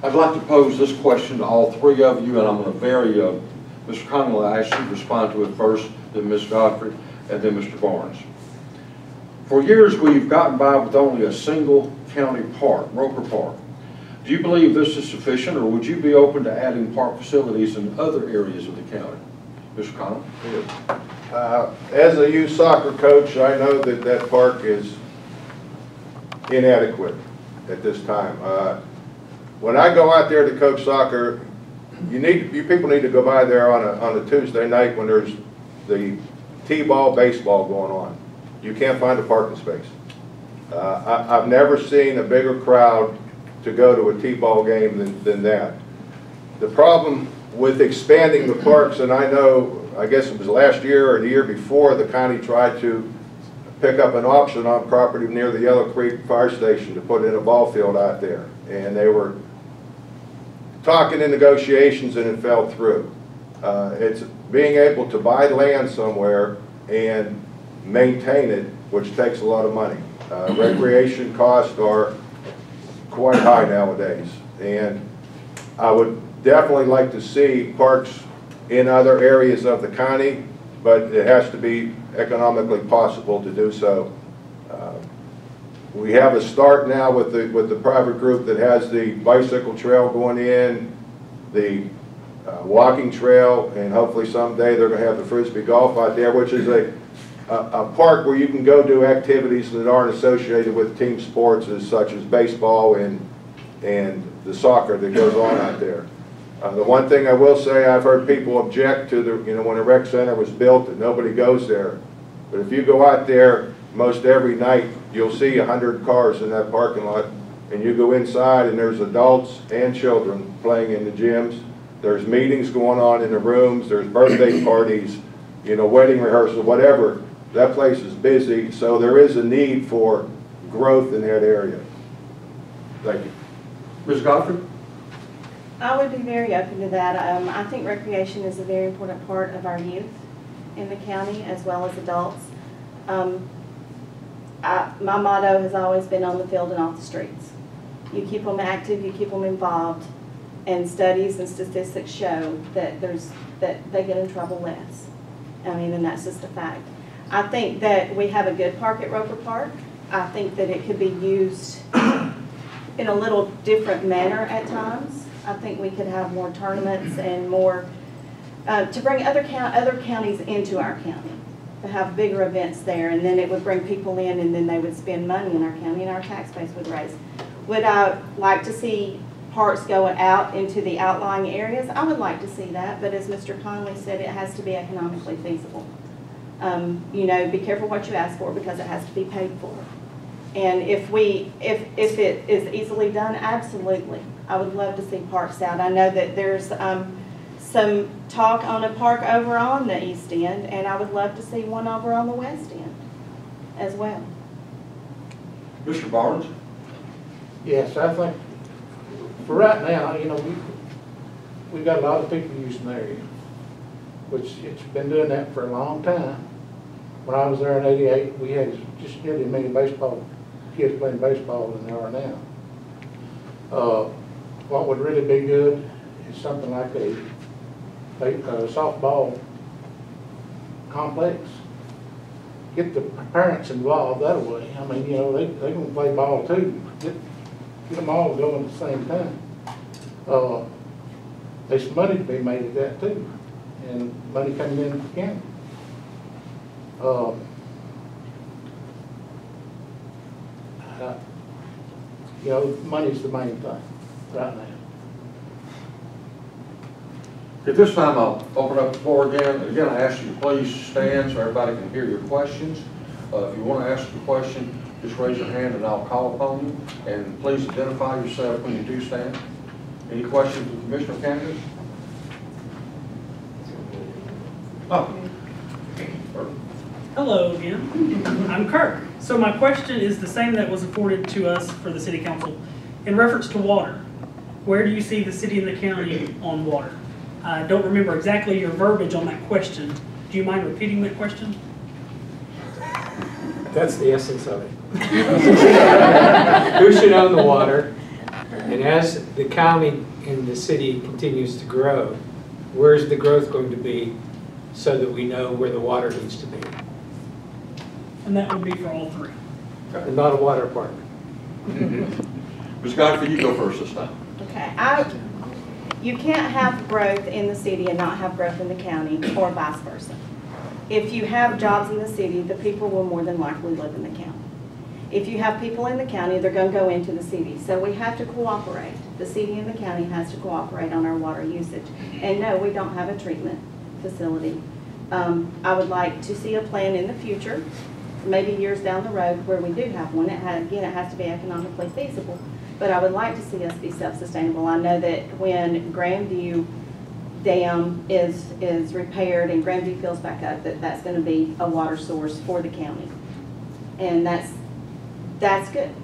I'd like to pose this question to all three of you, and I'm going to vary. Mr. Connelley, I ask you to respond to it first, then Ms. Godfrey, and then Mr. Barnes. For years, we've gotten by with only a single county park, Roper Park. Do you believe this is sufficient, or would you be open to adding park facilities in other areas of the county? Mr. Connelley? As a youth soccer coach, I know that that park is inadequate at this time. When I go out there to coach soccer, you people need to go by there on a Tuesday night when there's the T-ball, baseball going on. You can't find a parking space. I've never seen a bigger crowd to go to a T-ball game than that. The problem with expanding the parks, and I guess it was last year or the year before, the county tried to pick up an auction on property near the Yellow Creek Fire Station to put in a ball field out there. And they were talking in negotiations and it fell through. It's being able to buy land somewhere and maintain it, which takes a lot of money. Recreation costs are quite high nowadays. And I would definitely like to see parks in other areas of the county, but it has to be economically possible to do so. We have a start now with the private group that has the bicycle trail going in, the walking trail, and hopefully someday they're going to have the Frisbee golf out there, which is a park where you can go do activities that aren't associated with team sports, such as baseball and the soccer that goes on out there. The one thing I will say, I've heard people object to when a rec center was built that nobody goes there. But if you go out there most every night, you'll see 100 cars in that parking lot. And you go inside and there's adults and children playing in the gyms. There's meetings going on in the rooms. There's birthday parties, wedding rehearsals, whatever. That place is busy, so there is a need for growth in that area. Thank you. Ms. Godfrey? I would be very open to that. I think recreation is a very important part of our youth in the county as well as adults. My motto has always been on the field and off the streets. You keep them active, you keep them involved, and studies and statistics show that they get in trouble less. And that's just a fact. I think that we have a good park at Roper Park. I think that it could be used in a little different manner at times. I think we could have more tournaments and more, to bring other counties into our county, to have bigger events there, and then it would bring people in and then they would spend money in our county and our tax base would raise. Would I like to see parks go out into the outlying areas? I would like to see that, but as Mr. Connelley said, it has to be economically feasible. You know, be careful what you ask for because it has to be paid for. And if it is easily done, absolutely. I would love to see parks out. I know that there's some talk on a park over on the east end, and I would love to see one over on the west end as well. Mr. Barnes? Yes, I think, for right now, you know, we've got a lot of people using the area, which it's been doing that for a long time. When I was there in '88, we had just nearly a million kids playing baseball than there are now. What would really be good is something like a softball complex. Get the parents involved that way. I mean, you know, they can play ball too. Get them all going at the same time. There's money to be made at that too, and money coming in from the county. You know, money's the main thing right now. At this time, I'll open up the floor again. Again, I ask you to please stand so everybody can hear your questions. If you want to ask a question, just raise your hand and I'll call upon you. And please identify yourself when you do stand. Any questions of Commissioner candidates? Oh. Hello again. I'm Kirk. So my question is the same that was afforded to us for the city council. In reference to water, where do you see the city and the county on water? I don't remember exactly your verbiage on that question. Do you mind repeating that question? That's the essence of it. Who should own the water? And as the county and the city continues to grow, where's the growth going to be so that we know where the water needs to be? And that would be for all three. And not a water park. Ms. Godfrey, you go first this time. Okay, you can't have growth in the city and not have growth in the county, or vice versa. If you have jobs in the city, the people will more than likely live in the county. If you have people in the county, they're going to go into the city. So we have to cooperate. The city and the county has to cooperate on our water usage. And no, we don't have a treatment facility. I would like to see a plan in the future, maybe years down the road, where we do have one. Again, it has to be economically feasible. But I would like to see us be self-sustainable. I know that when Grandview Dam is repaired and Grandview fills back up, that's going to be a water source for the county. And that's good.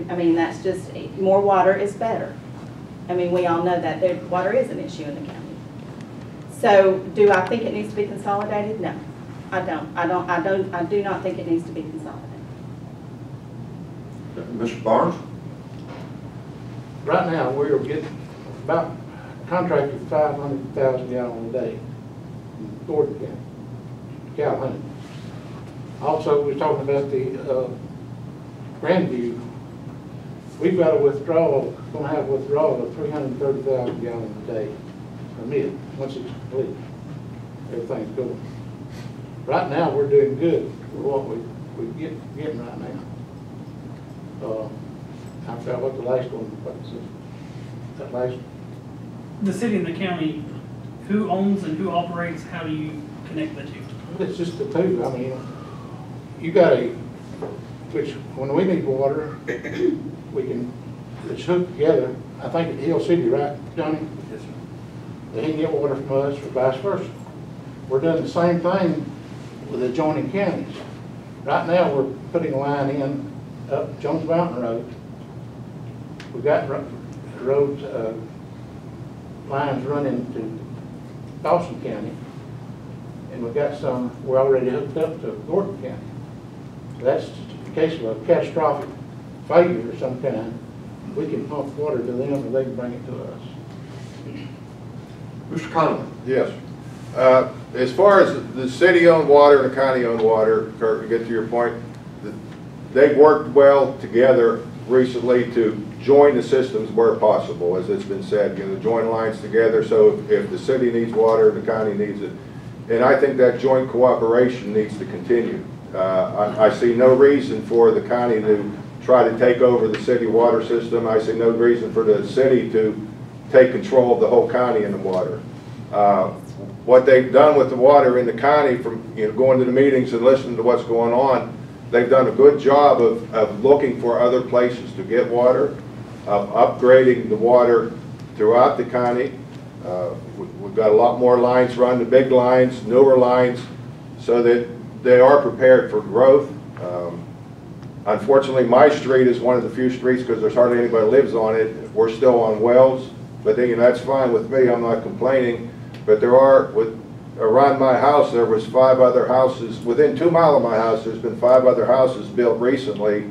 I mean, that's just, more water is better. I mean, we all know that water is an issue in the county. So, do I think it needs to be consolidated? No, I don't. I do not think it needs to be consolidated. Mr. Barnes? Right now, we're getting about contracted 500,000 gallons a day in Gordon County, Calhoun. Also, we're talking about the Grandview. We've got a withdrawal, going to have a withdrawal of 330,000 gallons a day permit once it's complete. Everything's going. Right now, we're doing good for what we're getting right now. I forgot what the last one was. That last one. The city and the county, who owns and who operates, how do you connect the two? It's just the two. I mean, you got which when we need water, it's hooked together. I think at Hill City, right, Johnny? Yes, sir. They can get water from us or vice versa. We're doing the same thing with adjoining counties. Right now, we're putting a line in up Jones Mountain Road. We've got roads, lines running to Dawson County, and we've got some, we're already hooked up to Gordon County. That's in case of a catastrophic failure of some kind, we can pump water to them and they can bring it to us. Mr. Connelley? Yes. As far as the city-owned water and the county-owned water, Kirk, to get to your point, they've worked well together recently to join the systems where possible, as it's been said, join lines together, so if the city needs water, the county needs it. And I think that joint cooperation needs to continue. I see no reason for the county to try to take over the city water system. I see no reason for the city to take control of the whole county in the water. what they've done with the water in the county, from going to the meetings and listening to what's going on, they've done a good job of looking for other places to get water, of upgrading the water throughout the county. We've got a lot more lines run, the big lines, newer lines, so that they are prepared for growth. Unfortunately, my street is one of the few streets, because there's hardly anybody that lives on it. We're still on wells, but that's fine with me. I'm not complaining. But there are, around my house, there was 5 other houses. Within 2 miles of my house, there's been 5 other houses built recently,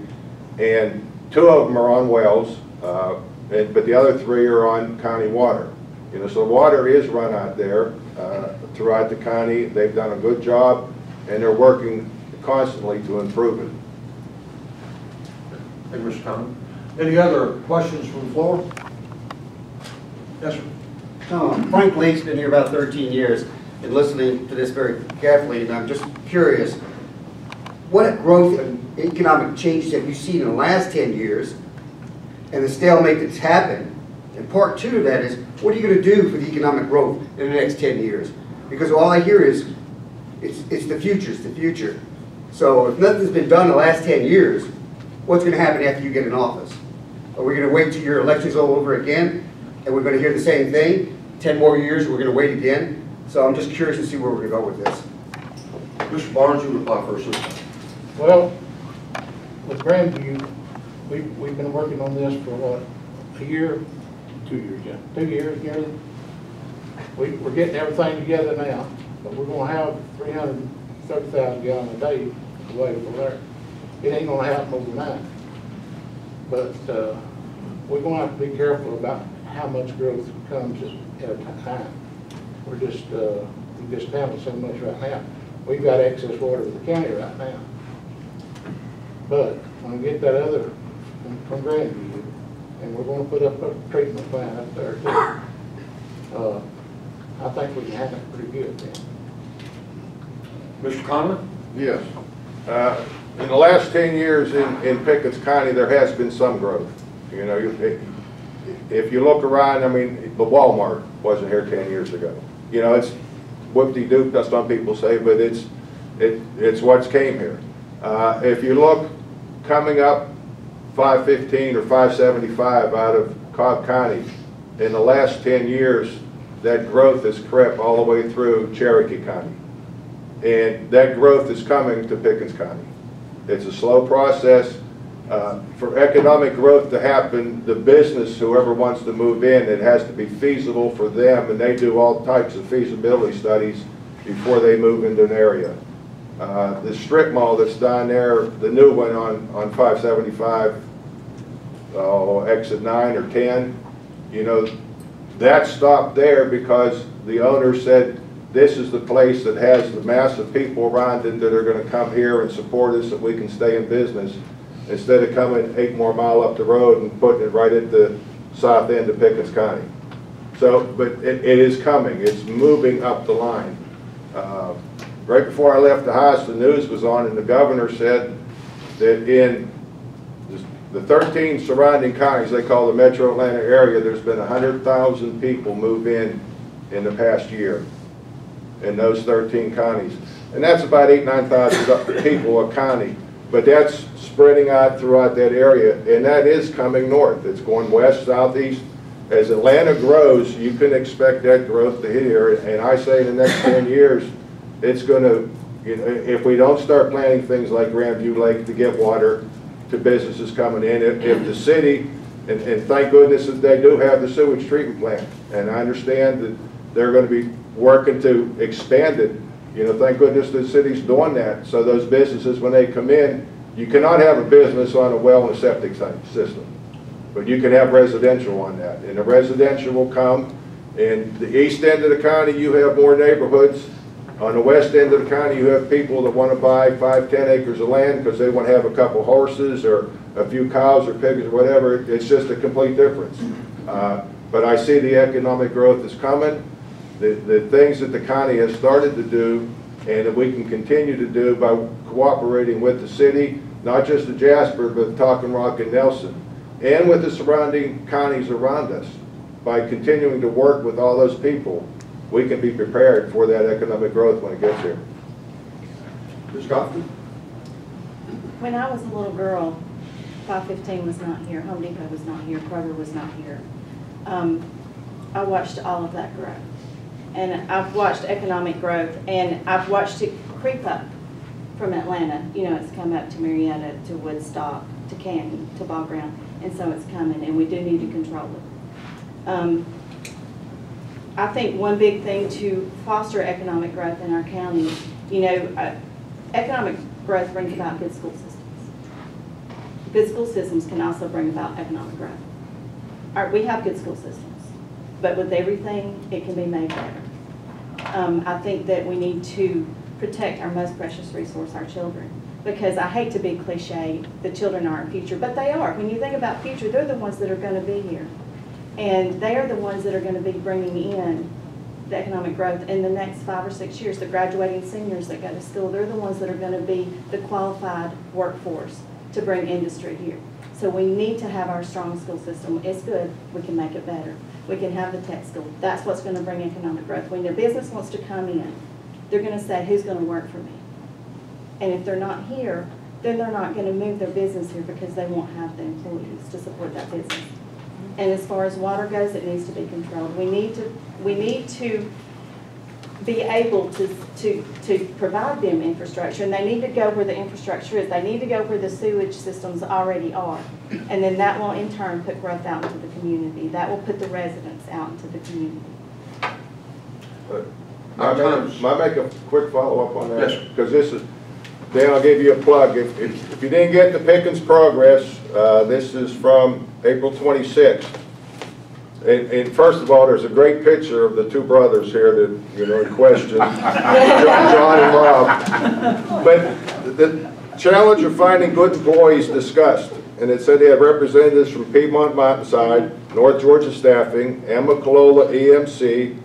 and 2 of them are on wells, but the other 3 are on county water. So water is run out there throughout the county. They've done a good job, and they're working constantly to improve it. Thank you, Mr. Conlon. Any other questions from the floor? Yes, sir. Frank Lee's been here about 13 years and listening to this very carefully, and I'm just curious, what growth and economic changes have you seen in the last 10 years and the stalemate that's happened? And part 2 of that is, what are you going to do for the economic growth in the next 10 years? Because all I hear is, it's the future, it's the future. So if nothing's been done in the last 10 years, what's going to happen after you get in office? Are we going to wait till your election's all over again, and we're going to hear the same thing? 10 more years, we're going to wait again? So I'm just curious to see where we're going to go with this. Mr. Barnes, you reply first, sir. Well, with Grandview, we've been working on this for what, a year? 2 years, yeah. 2 years nearly. We're getting everything together now, but we're going to have 330,000 gallons a day available there. It ain't going to happen overnight. But we're going to have to be careful about how much growth comes at a time. We just handle so much right now. We've got excess water in the county right now. But when we get that other from Grandview, and we're going to put up a treatment plant up there too, I think we can handle it pretty good then. Mr. Conlon? Yes. In the last 10 years in Pickens County, there has been some growth. If you look around, I mean, the Walmart wasn't here 10 years ago. It's whoop-de-doop, that's what people say, but it's what's came here. If you look coming up 515 or 575 out of Cobb County, in the last 10 years, that growth has crept all the way through Cherokee County. And that growth is coming to Pickens County. It's a slow process. For economic growth to happen, the business, whoever wants to move in, it has to be feasible for them, and they do all types of feasibility studies before they move into an area. The strip mall that's down there, the new one on 575, exit 9 or 10, that stopped there because the owner said, this is the place that has the mass of people around it that are going to come here and support us, that we can stay in business, instead of coming 8 more miles up the road and putting it right at the south end of Pickens County. So, but it is coming. It's moving up the line. Right before I left the house, the news was on, and the governor said that in the 13 surrounding counties they call the Metro Atlanta area, there's been 100,000 people move in the past year in those 13 counties. And that's about 9,000 people a county. But that's spreading out throughout that area, and that is coming north. It's going west, southeast. As Atlanta grows, you can expect that growth to hit here. And I say in the next 10 years, it's going to, if we don't start planning things like Grandview Lake to get water to businesses coming in, if the city, and thank goodness that they do have the sewage treatment plant, and I understand that they're going to be working to expand it. Thank goodness the city's doing that, so those businesses, when they come in, you cannot have a business on a well and a septic system, but you can have residential on that, and the residential will come. In the east end of the county, you have more neighborhoods. On the west end of the county, you have people that want to buy 5, 10 acres of land because they want to have a couple horses or a few cows or pigs or whatever. It's just a complete difference. But I see the economic growth is coming. The things that the county has started to do and that we can continue to do by cooperating with the city, not just the Jasper, but Talking Rock and Nelson, and with the surrounding counties around us, by continuing to work with all those people, we can be prepared for that economic growth when it gets here. Ms. Godfrey? When I was a little girl, 515 was not here, Home Depot was not here, Kroger was not here. I watched all of that grow. And I've watched economic growth, and I've watched it creep up from Atlanta. You know, it's come up to Marietta, to Woodstock, to Canton, to Ball Ground, and so it's coming, and we do need to control it. I think one big thing to foster economic growth in our county, you know, economic growth brings about good school systems. Good school systems can also bring about economic growth. We have good school systems, but with everything, it can be made better. I think that we need to protect our most precious resource, our children, because I hate to be cliche, the children are our future, but they are. When you think about future, they're the ones that are going to be here. And they are the ones that are going to be bringing in the economic growth in the next 5 or 6 years. The graduating seniors that go to school, they're the ones that are going to be the qualified workforce to bring industry here. So we need to have our strong school system. It's good. We can make it better. We can have the tech school. That's what's going to bring economic growth. When the business wants to come in, they're going to say, who's going to work for me? And if they're not here, then they're not going to move their business here because they won't have the employees to support that business. And as far as water goes, it needs to be controlled. We need to be able to provide them infrastructure, and they need to go where the infrastructure is. They need to go where the sewage systems already are. And then that will in turn put growth out into the community. That will put the residents out into the community. Might make a quick follow-up on that? Yes. Because this is, Dan, I'll give you a plug. If you didn't get the Pickens Progress, this is from April 26th. And first of all, there's a great picture of the two brothers here that, you know, in question, John and Rob. But the challenge of finding good employees discussed. And it said they have representatives from Piedmont Mountainside, North Georgia Staffing, Amicalola EMC,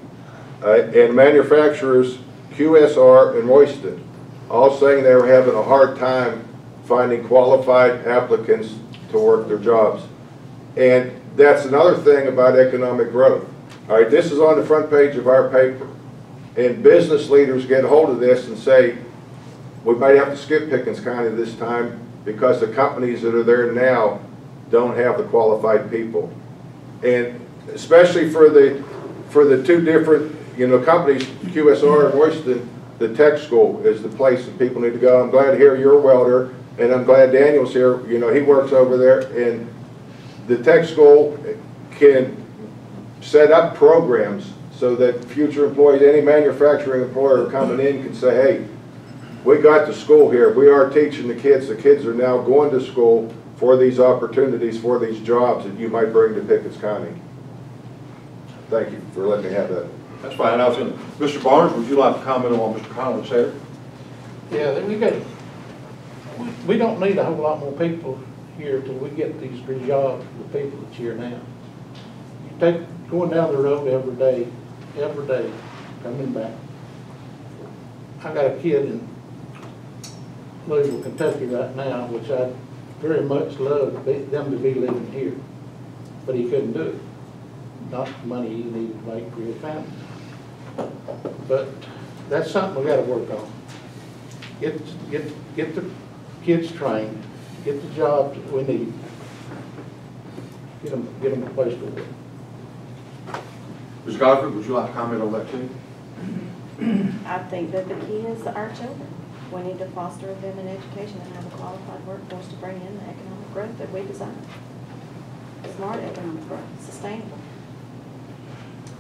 and manufacturers QSR and Royston, all saying they were having a hard time finding qualified applicants to work their jobs. And that's another thing about economic growth. All right, this is on the front page of our paper. And business leaders get a hold of this and say, we might have to skip Pickens County this time because the companies that are there now don't have the qualified people. And especially for the two different, you know, companies, QSR and Royston, the tech school is the place that people need to go. I'm glad to hear you're a welder, and I'm glad Daniel's here. You know, he works over there, and the tech school can set up programs so that future employees, any manufacturing employer coming in can say, hey, we got the school here. We are teaching the kids. The kids are now going to school for these opportunities, for these jobs that you might bring to Pickens County. Thank you for letting me have that. That's fine. Mr. Barnes, would you like to comment on what Mr. Collins said? Yeah, we don't need a whole lot more people here till we get these jobs for the people that's here now. You take going down the road every day, coming back. I got a kid in Louisville, Kentucky right now, which I'd very much love them to be living here, but he couldn't do it. Not the money he needed to make for his family. But that's something we got to work on. Get the kids trained, get the jobs that we need, get them a place to work. Ms. Godfrey, would you like to comment on that too? I think that the key is our children. We need to foster them in education and have a qualified workforce to bring in the economic growth that we desire. Smart economic growth, sustainable.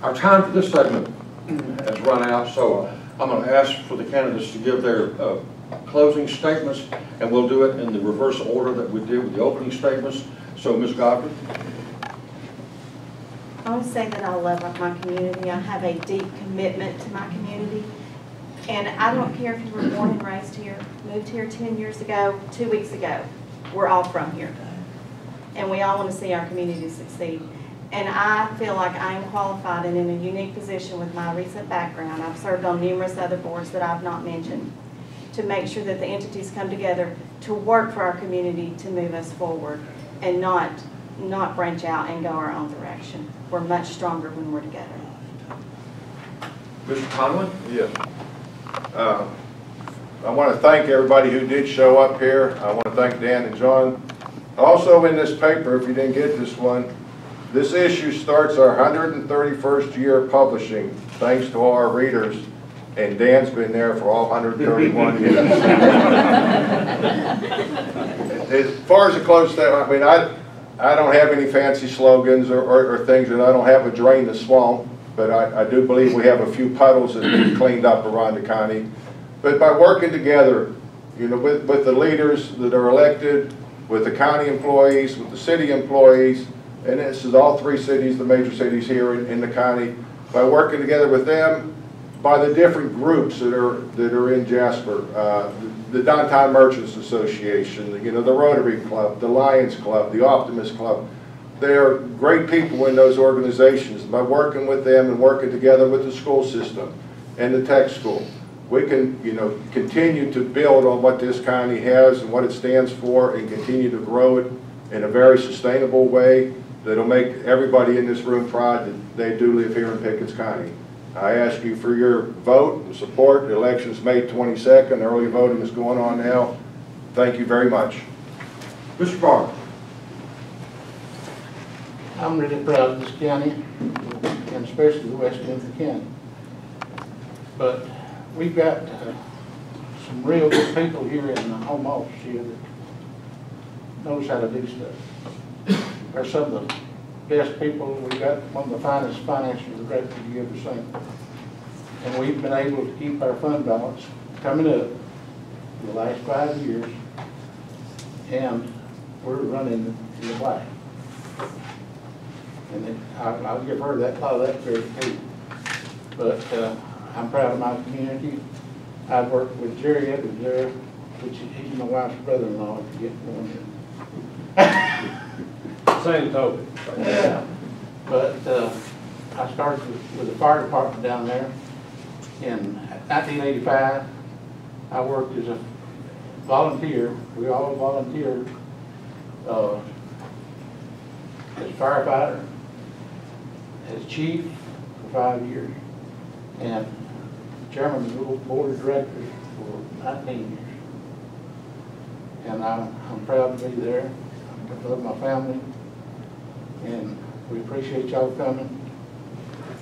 Our time for this segment has run out, so I'm going to ask for the candidates to give their closing statements, and we'll do it in the reverse order that we did with the opening statements. So, Ms. Godfrey. I want to say that I love my community. I have a deep commitment to my community. And I don't care if you were born and raised here, moved here 10 years ago, 2 weeks ago. We're all from here. And we all want to see our community succeed. And I feel like I am qualified and in a unique position with my recent background. I've served on numerous other boards that I've not mentioned to make sure that the entities come together to work for our community to move us forward and not branch out and go our own direction. We're much stronger when we're together. Mr. Connelley? Yes. I want to thank everybody who did show up here. I want to thank Dan and John. Also in this paper, if you didn't get this one, this issue starts our 131st year of publishing, thanks to all our readers, and Dan's been there for all 131 years. As far as the close stuff, I mean, I don't have any fancy slogans or things, and I don't have a drain the swamp, but I do believe we have a few puddles that need cleaned up around the county. But by working together, you know, with the leaders that are elected, with the county employees, with the city employees, and this is all three cities, the major cities here in the county, by working together with them, by the different groups that are in Jasper, the Downtown Merchants Association, you know, the Rotary Club, the Lions Club, the Optimist Club. They are great people in those organizations. By working with them and working together with the school system and the tech school, we can, you know, continue to build on what this county has and what it stands for, and continue to grow it in a very sustainable way that'll make everybody in this room proud that they do live here in Pickens County. I ask you for your vote and support. The election's May 22nd. Early voting is going on now. Thank you very much. Mr. Bart? I'm really proud of this county, and especially the west end of the county. But we've got some real good people here in the home office here that knows how to do stuff. They're some of the best people. We've got one of the finest financial directors you ever seen. And we've been able to keep our fund balance coming up for the last 5 years, and we're running in the black. And I'll give her that, a lot of that credit too. But I'm proud of my community. I've worked with Jerry Edwards there, which he's my wife's brother-in-law, if you get one. Same token. Yeah. But I started with the fire department down there in 1985. I worked as a volunteer. We all volunteered as a firefighter, as chief for 5 years, and chairman of the board of directors for 19 years. And I'm proud to be there. I love my family, and we appreciate y'all coming.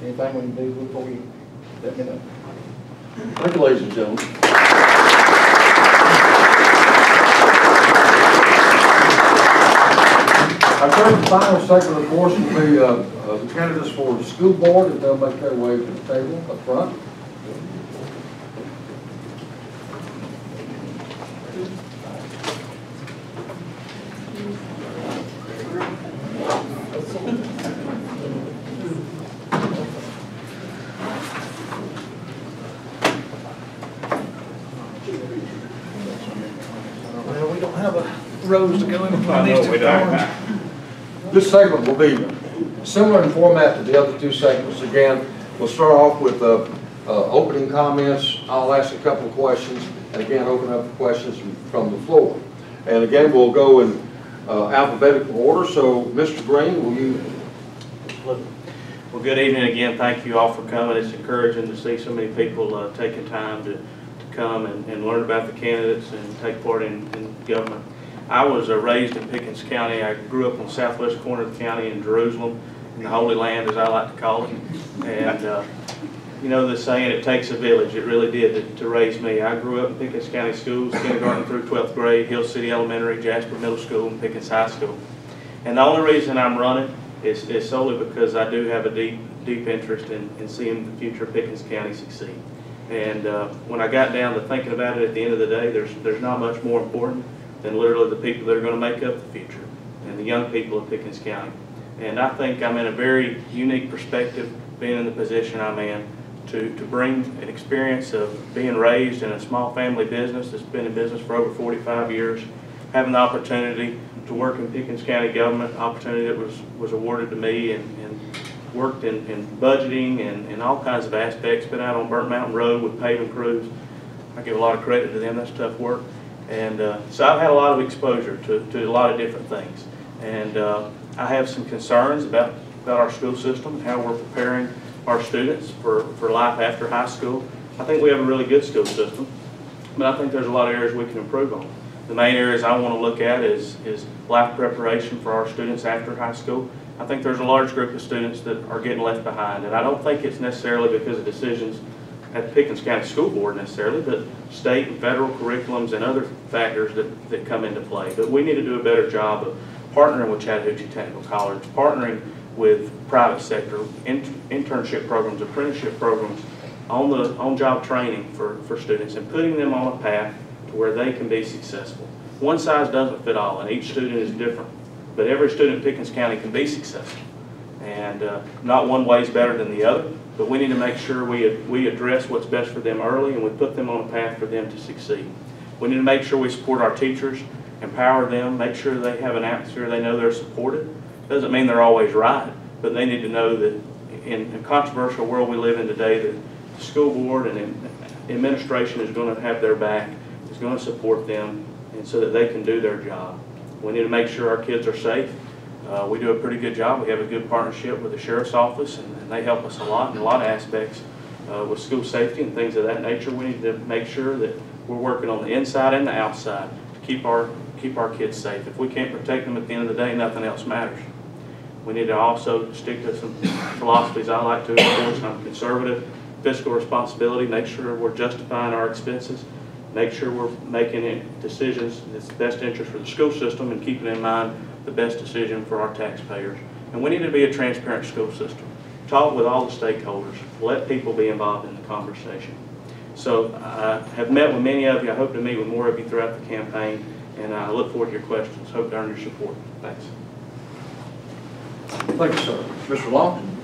Anything we can do before you, let me know. Thank you, ladies and gentlemen. Our third and final segment, of course, will be the candidates for the school board, and they'll make their way to the table up front. Well, we don't have a rows to go in between these two forms. This segment will be similar in format to the other two segments. Again, we'll start off with opening comments. I'll ask a couple of questions, and again, open up questions from the floor. And again, we'll go in alphabetical order. So, Mr. Green, will you? Well, good evening again. Thank you all for coming. It's encouraging to see so many people taking time to come and learn about the candidates and take part in government. I was raised in Pickens County. I grew up on the southwest corner of the county in Jerusalem, in the Holy Land, as I like to call it. And you know the saying, it takes a village. It really did to raise me. I grew up in Pickens County schools, kindergarten through 12th grade, Hill City Elementary, Jasper Middle School, and Pickens High School. And the only reason I'm running is solely because I do have a deep interest in seeing the future of Pickens County succeed. And when I got down to thinking about it, at the end of the day, there's not much more important than literally the people that are going to make up the future, and the young people of Pickens County. And I think I'm in a very unique perspective, being in the position I'm in, to bring an experience of being raised in a small family business that's been in business for over 45 years, having the opportunity to work in Pickens County government, opportunity that was awarded to me, and worked in budgeting and all kinds of aspects, been out on Burnt Mountain Road with paving crews. I give a lot of credit to them. That's tough work. And so I've had a lot of exposure to a lot of different things. And I have some concerns about our school system and how we're preparing our students for life after high school. I think we have a really good school system, but I think there's a lot of areas we can improve on. The main areas I want to look at is life preparation for our students after high school. I think there's a large group of students that are getting left behind, and I don't think it's necessarily because of decisions at the Pickens County School Board necessarily, but state and federal curriculums and other factors that come into play. But we need to do a better job of partnering with Chattahoochee Technical College, partnering with private sector, internship programs, apprenticeship programs, on-job training for students, and putting them on a path to where they can be successful. One size doesn't fit all, and each student is different, but every student in Pickens County can be successful. And not one way is better than the other, but we need to make sure we address what's best for them early, and we put them on a path for them to succeed. We need to make sure we support our teachers, empower them, make sure they have an atmosphere they know they're supported. Doesn't mean they're always right, but they need to know that in a controversial world we live in today, that the school board and administration is going to have their back, is going to support them, and so that they can do their job. We need to make sure our kids are safe. We do a pretty good job. We have a good partnership with the Sheriff's Office, and they help us a lot in a lot of aspects with school safety and things of that nature. We need to make sure that we're working on the inside and the outside to keep our kids safe. If we can't protect them at the end of the day, nothing else matters. We need to also stick to some philosophies I like to enforce. I'm conservative, fiscal responsibility, make sure we're justifying our expenses, make sure we're making decisions that's the best interest for the school system and keeping in mind the best decision for our taxpayers. And we need to be a transparent school system. Talk with all the stakeholders. Let people be involved in the conversation. So I have met with many of you. I hope to meet with more of you throughout the campaign, and I look forward to your questions. Hope to earn your support. Thanks. Thank you, sir. Mr. Long?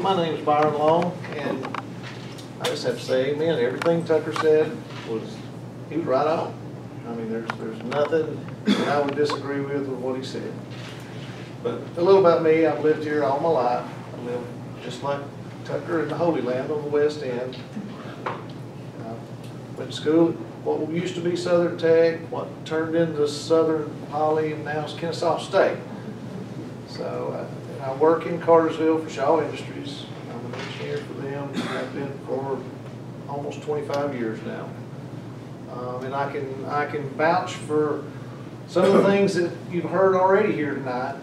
My name is Byron Long, and I just have to say amen. Everything Tucker said he was right on. I mean, there's nothing that I would disagree with what he said. But a little about me, I've lived here all my life. I live just like Tucker in the Holy Land on the West End. Went to school at what used to be Southern Tech, what turned into Southern Poly, and now it's Kennesaw State. So I work in Cartersville for Shaw Industries. I'm an engineer for them. I've been for almost 25 years now. And I can vouch for some of the things that you've heard already here tonight.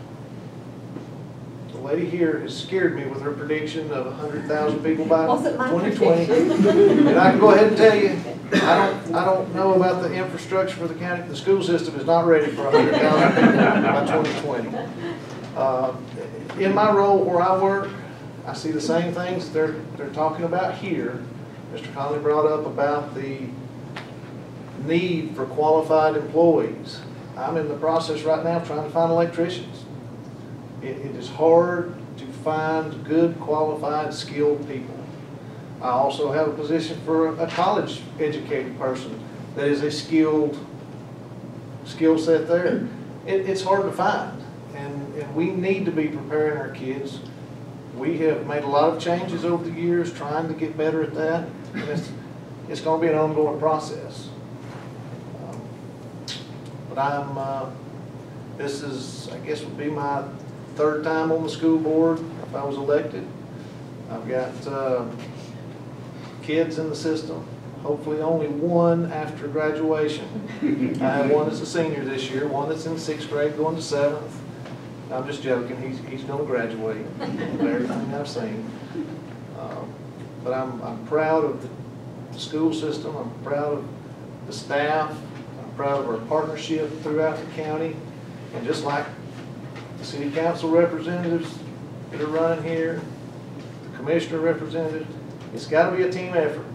The lady here has scared me with her prediction of 100,000 people by 2020. And I can go ahead and tell you, I don't know about the infrastructure for the county. The school system is not ready for 100,000 people by 2020. In my role where I work, I see the same things they're talking about here. Mr. Connelley brought up about the need for qualified employees. I'm in the process right now trying to find electricians. It is hard to find good, qualified, skilled people. I also have a position for a college educated person that is a skill set there. It's hard to find, and we need to be preparing our kids. We have made a lot of changes over the years trying to get better at that, and it's going to be an ongoing process. But this is, I guess, would be my third time on the school board if I was elected. I've got kids in the system, hopefully only one after graduation. I have one that's a senior this year, one that's in 6th grade going to 7th. I'm just joking, he's going to graduate with everything I've seen. But I'm proud of the school system, I'm proud of the staff, I'm proud of our partnership throughout the county, and just like the city council representatives that are running here, the commissioner representatives, it's got to be a team effort.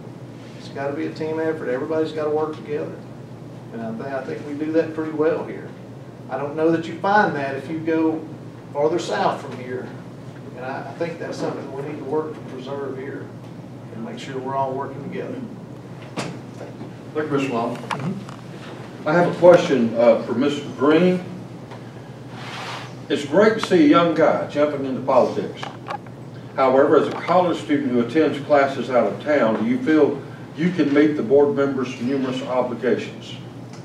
It's got to be a team effort. Everybody's got to work together. And I think we do that pretty well here. I don't know that you find that if you go farther south from here. And I think that's something we need to work to preserve here and make sure we're all working together. Thank you, Mr. Long. I have a question for Mr. Green. It's great to see a young guy jumping into politics. However, as a college student who attends classes out of town, do you feel you can meet the board members' numerous obligations?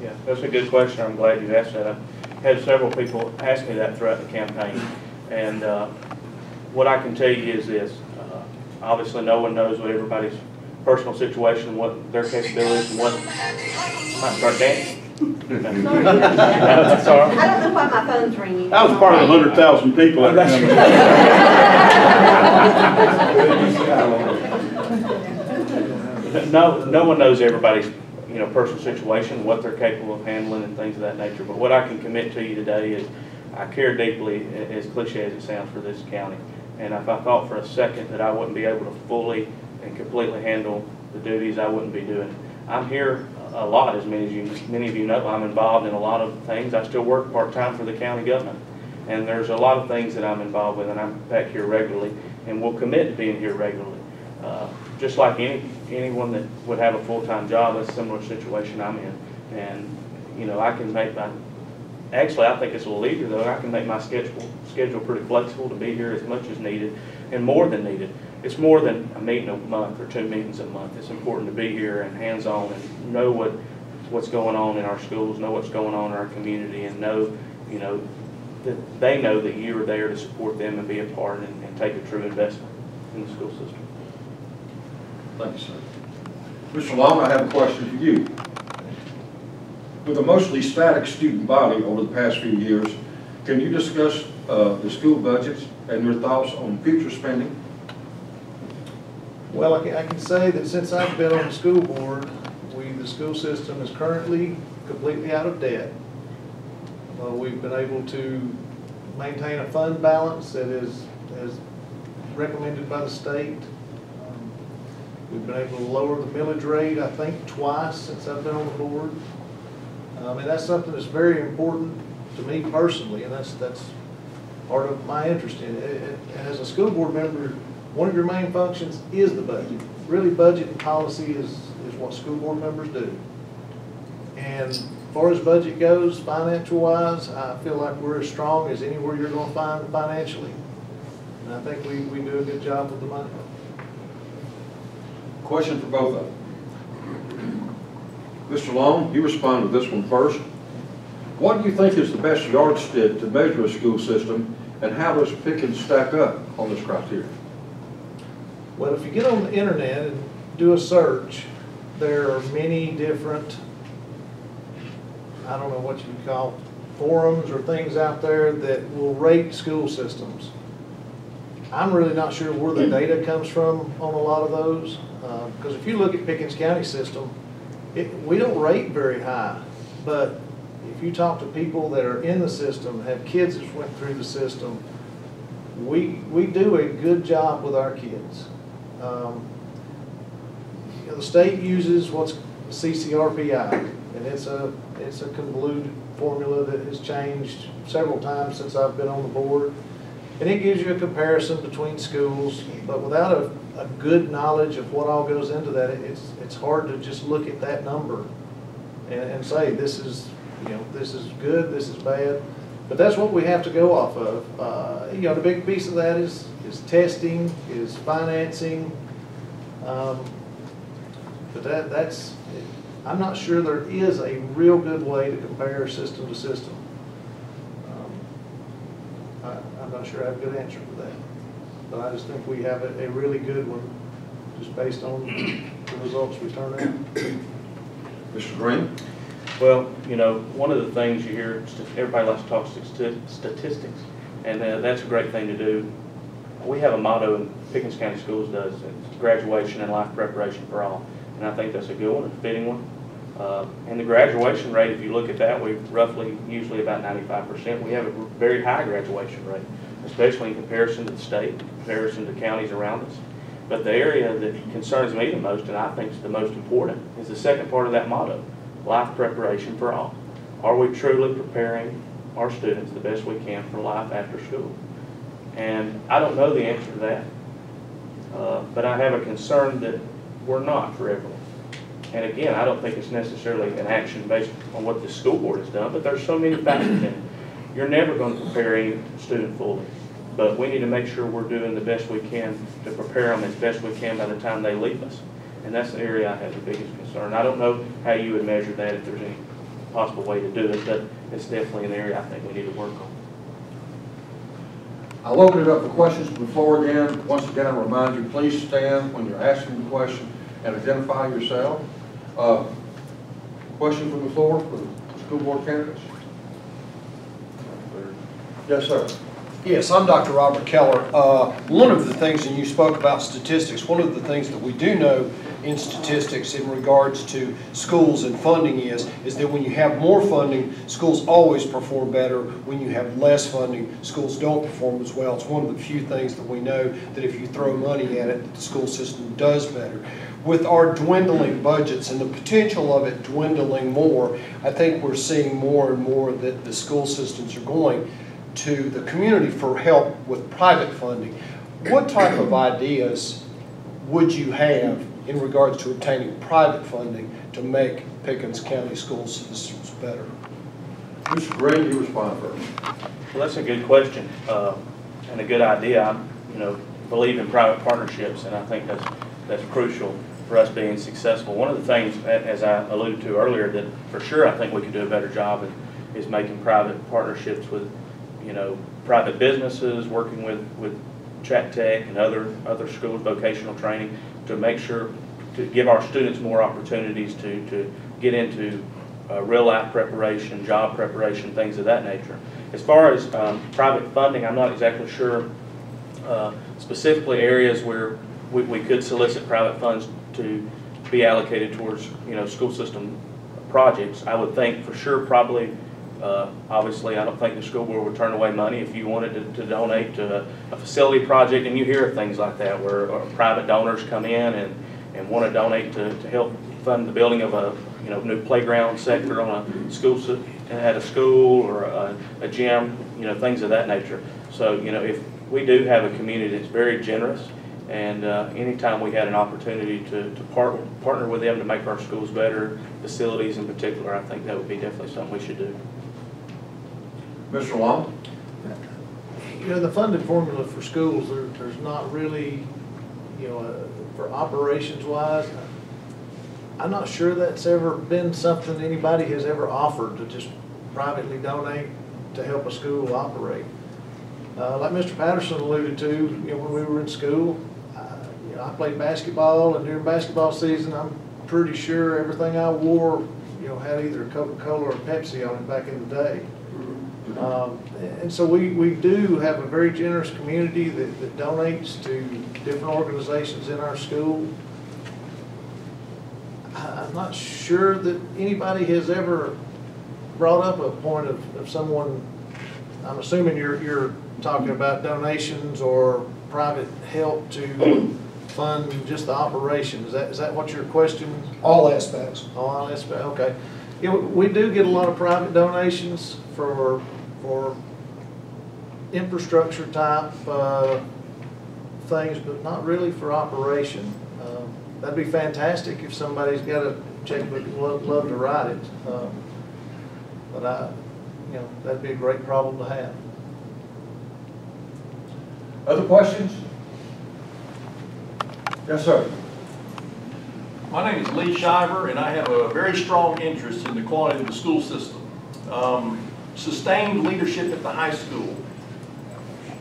Yeah, that's a good question. I'm glad you asked that. I've had several people ask me that throughout the campaign. And what I can tell you is this. Obviously, no one knows what everybody's personal situation, what their capabilities, and what might start dancing. Sorry. Sorry. I don't know why my phone's ringing. I was part of the 100,000 people that No one knows everybody's, personal situation, what they're capable of handling, and things of that nature. But what I can commit to you today is, I care deeply, as cliche as it sounds, for this county. And if I thought for a second that I wouldn't be able to fully and completely handle the duties, I wouldn't be doing it. I'm here a lot, as many of you know. I'm involved in a lot of things. I still work part-time for the county government. And there's a lot of things that I'm involved with, and I'm back here regularly, and will commit to being here regularly. Just like anyone that would have a full-time job, that's a similar situation I'm in. And, I can make actually, I think it's a little easier though. I can make my schedule pretty flexible to be here as much as needed, and more than needed. It's more than a meeting a month or 2 meetings a month. It's important to be here and hands-on and know what's going on in our schools, know what's going on in our community, and know, that they know that you are there to support them and be a part and take a true investment in the school system. Thank you, sir. Mr. Long, I have a question for you. With a mostly static student body over the past few years, can you discuss the school budgets and your thoughts on future spending? Well, I can say that since I've been on the school board, the school system is currently completely out of debt. We've been able to maintain a fund balance that is as recommended by the state. We've been able to lower the millage rate, I think, twice since I've been on the board. And that's something that's very important to me personally, and that's part of my interest in it. And as a school board member, one of your main functions is the budget. Really, budget and policy is what school board members do. And as far as budget goes, financial-wise, I feel like we're as strong as anywhere you're going to find financially. And I think we do a good job with the money. Question for both of you. Mr. Long, you respond to this one first. What do you think is the best yardstick to measure a school system, and how does Pickens stack up on this criteria? Well, if you get on the internet and do a search, there are many different, I don't know what you would call forums or things out there that will rate school systems. I'm really not sure where the data comes from on a lot of those, because if you look at Pickens County system, we don't rate very high, but if you talk to people that are in the system, have kids that went through the system, we do a good job with our kids. The state uses what's CCRPI, and it's a convoluted formula that has changed several times since I've been on the board. And it gives you a comparison between schools, but without a good knowledge of what all goes into that, it's hard to just look at that number and say this is good, this is bad. But that's what we have to go off of. The big piece of that is testing, is financing. But that's I'm not sure there is a real good way to compare system to system. I'm not sure I have a good answer for that, but I just think we have a really good one, just based on the results we turn out. Mr. Green? Well, one of the things you hear, everybody likes to talk statistics, and that's a great thing to do. We have a motto in Pickens County Schools does, it's graduation and life preparation for all, and I think that's a good one, a fitting one. And the graduation rate, if you look at that, we're usually about 95%. We have a very high graduation rate, especially in comparison to the state, in comparison to counties around us. But the area that concerns me the most, and I think is the most important, is the second part of that motto, life preparation for all. Are we truly preparing our students the best we can for life after school? And I don't know the answer to that, but I have a concern that we're not for everyone. And again, I don't think it's necessarily an action based on what the school board has done, but there's so many factors in it. You're never going to prepare any student fully, but we need to make sure we're doing the best we can to prepare them as best we can by the time they leave us. And that's the area I have the biggest concern. I don't know how you would measure that, if there's any possible way to do it, but it's definitely an area I think we need to work on. I'll open it up for questions from the floor again. Once again, I remind you, please stand when you're asking the question and identify yourself. Question from the floor for the school board candidates? Yes, sir. Yes, I'm Dr. Robert Keller. One of the things, and you spoke about statistics, one of the things that we do know in statistics in regards to schools and funding is that when you have more funding, schools always perform better. When you have less funding, schools don't perform as well. It's one of the few things that we know that if you throw money at it, the school system does better. With our dwindling budgets and the potential of it dwindling more, I think we're seeing more and more that the school systems are going to the community for help with private funding. What type of ideas would you have in regards to obtaining private funding to make Pickens County school systems better? Mr. Green, you respond first. Well, that's a good question and a good idea. I, believe in private partnerships, and I think that's crucial for us being successful. One of the things, as I alluded to earlier, that for sure I think we could do a better job is making private partnerships with, private businesses, working with Chat Tech and other schools, vocational training, to make sure to give our students more opportunities to get into real life preparation, job preparation, things of that nature. As far as private funding, I'm not exactly sure specifically areas where we could solicit private funds to be allocated towards school system projects. I would think for sure probably obviously I don't think the school board would turn away money if you wanted to donate to a facility project, and you hear of things like that where private donors come in and want to donate to help fund the building of a new playground sector on a school at a school or a gym, things of that nature. So if we do have a community that's very generous, and anytime we had an opportunity to partner with them to make our schools better, facilities in particular, I think that would be definitely something we should do. Mr. Long? The funding formula for schools, there's not really, for operations wise, I'm not sure that's ever been something anybody has ever offered, to just privately donate to help a school operate. Like Mr. Patterson alluded to, when we were in school, I played basketball, and during basketball season, I'm pretty sure everything I wore, had either Coca-Cola or Pepsi on it back in the day. And so we do have a very generous community that donates to different organizations in our school. I'm not sure that anybody has ever brought up a point of someone, I'm assuming you're talking about donations or private help to fund just the operation. Is that what your question? All aspects. All aspects, okay. We do get a lot of private donations for infrastructure type things, but not really for operation. That'd be fantastic if somebody's got a checkbook and love to write it. But that'd be a great problem to have. Other questions? Yes, sir. My name is Lee Shiver, and I have a very strong interest in the quality of the school system. Sustained leadership at the high school.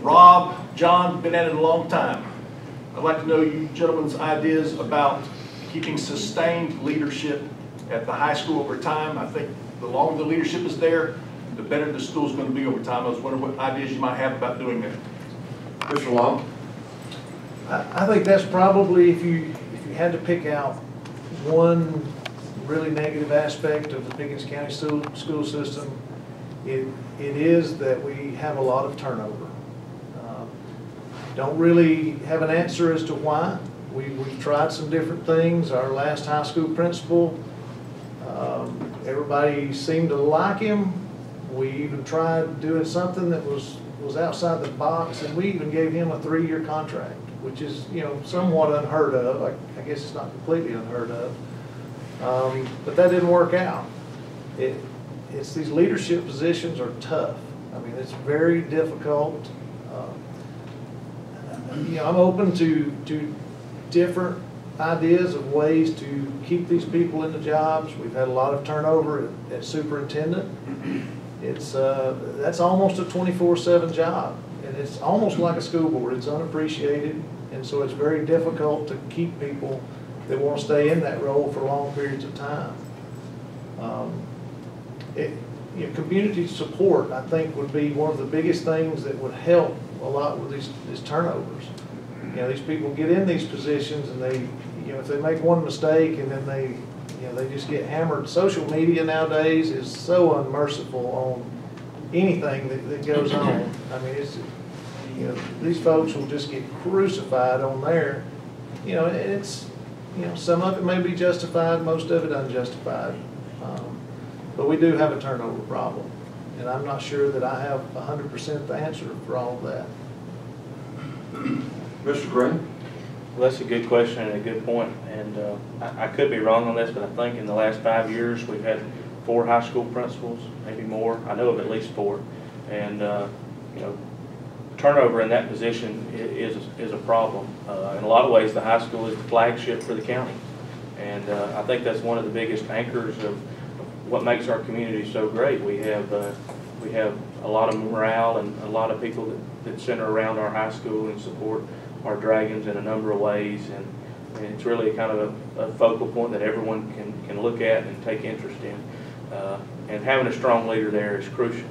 Rob, John, been at it a long time. I'd like to know you gentlemen's ideas about keeping sustained leadership at the high school over time. I think the longer the leadership is there, the better the school's going to be over time. I was wondering what ideas you might have about doing that. Mr. Long? I think that's probably, if you had to pick out one really negative aspect of the Pickens County school system, it is that we have a lot of turnover. Don't really have an answer as to why. We've tried some different things. Our last high school principal, everybody seemed to like him. We even tried doing something that was outside the box, and we even gave him a 3-year contract, which is somewhat unheard of. I guess it's not completely unheard of, but that didn't work out. It's these leadership positions are tough. I mean, it's very difficult. I'm open to different ideas of ways to keep these people in the jobs. We've had a lot of turnover at superintendent. That's almost a 24/7 job. and it's almost like a school board. It's unappreciated, and so it's very difficult to keep people that want to stay in that role for long periods of time. Community support, I think, would be one of the biggest things that would help a lot with these turnovers. You know, these people get in these positions and they, you know, if they make one mistake and then they just get hammered. Social media nowadays is so unmerciful on anything that goes on. I mean, it's, you know, these folks will just get crucified on there. You know, it's, you know, some of it may be justified, most of it unjustified. But we do have a turnover problem, and I'm not sure that I have 100% the answer for all of that. Mr. Green? Well, that's a good question and a good point. And I could be wrong on this, but I think in the last 5 years we've had 4 high school principals, maybe more. I know of at least 4. And you know, turnover in that position is a problem. In a lot of ways, the high school is the flagship for the county, and I think that's one of the biggest anchors of what makes our community so great. We have a lot of morale and a lot of people that center around our high school and support our Dragons in a number of ways, and it's really kind of a focal point that everyone can look at and take interest in. And having a strong leader there is crucial.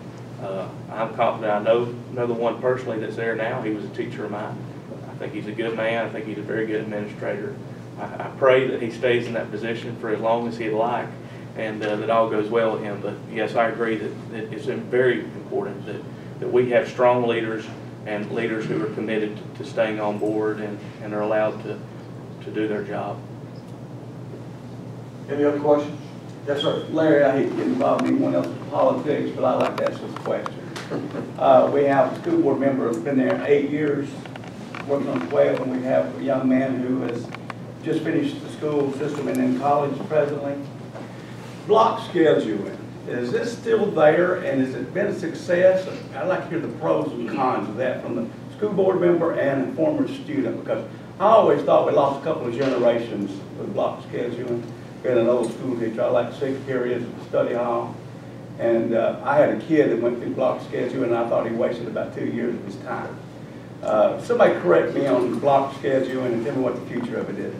I'm confident I know the one personally that's there now. He was a teacher of mine. I think he's a good man. I think he's a very good administrator. I pray that he stays in that position for as long as he'd like, and that all goes well with him. But yes, I agree that it's very important that we have strong leaders and leaders who are committed to staying on board and are allowed to do their job. Any other questions? Yes, sir. Larry, I hate to get involved in anyone else's politics, but I like to ask this question. We have a school board member who's been there 8 years, working on 12, and we have a young man who has just finished the school system and in college presently. Block scheduling, is this still there, and has it been a success? I'd like to hear the pros and cons of that from the school board member and a former student, because I always thought we lost a couple of generations with block scheduling. Being an old school teacher, I like 6 periods at the study hall, and I had a kid that went through block scheduling, and I thought he wasted about 2 years of his time. Somebody correct me on block scheduling and tell me what the future of it is.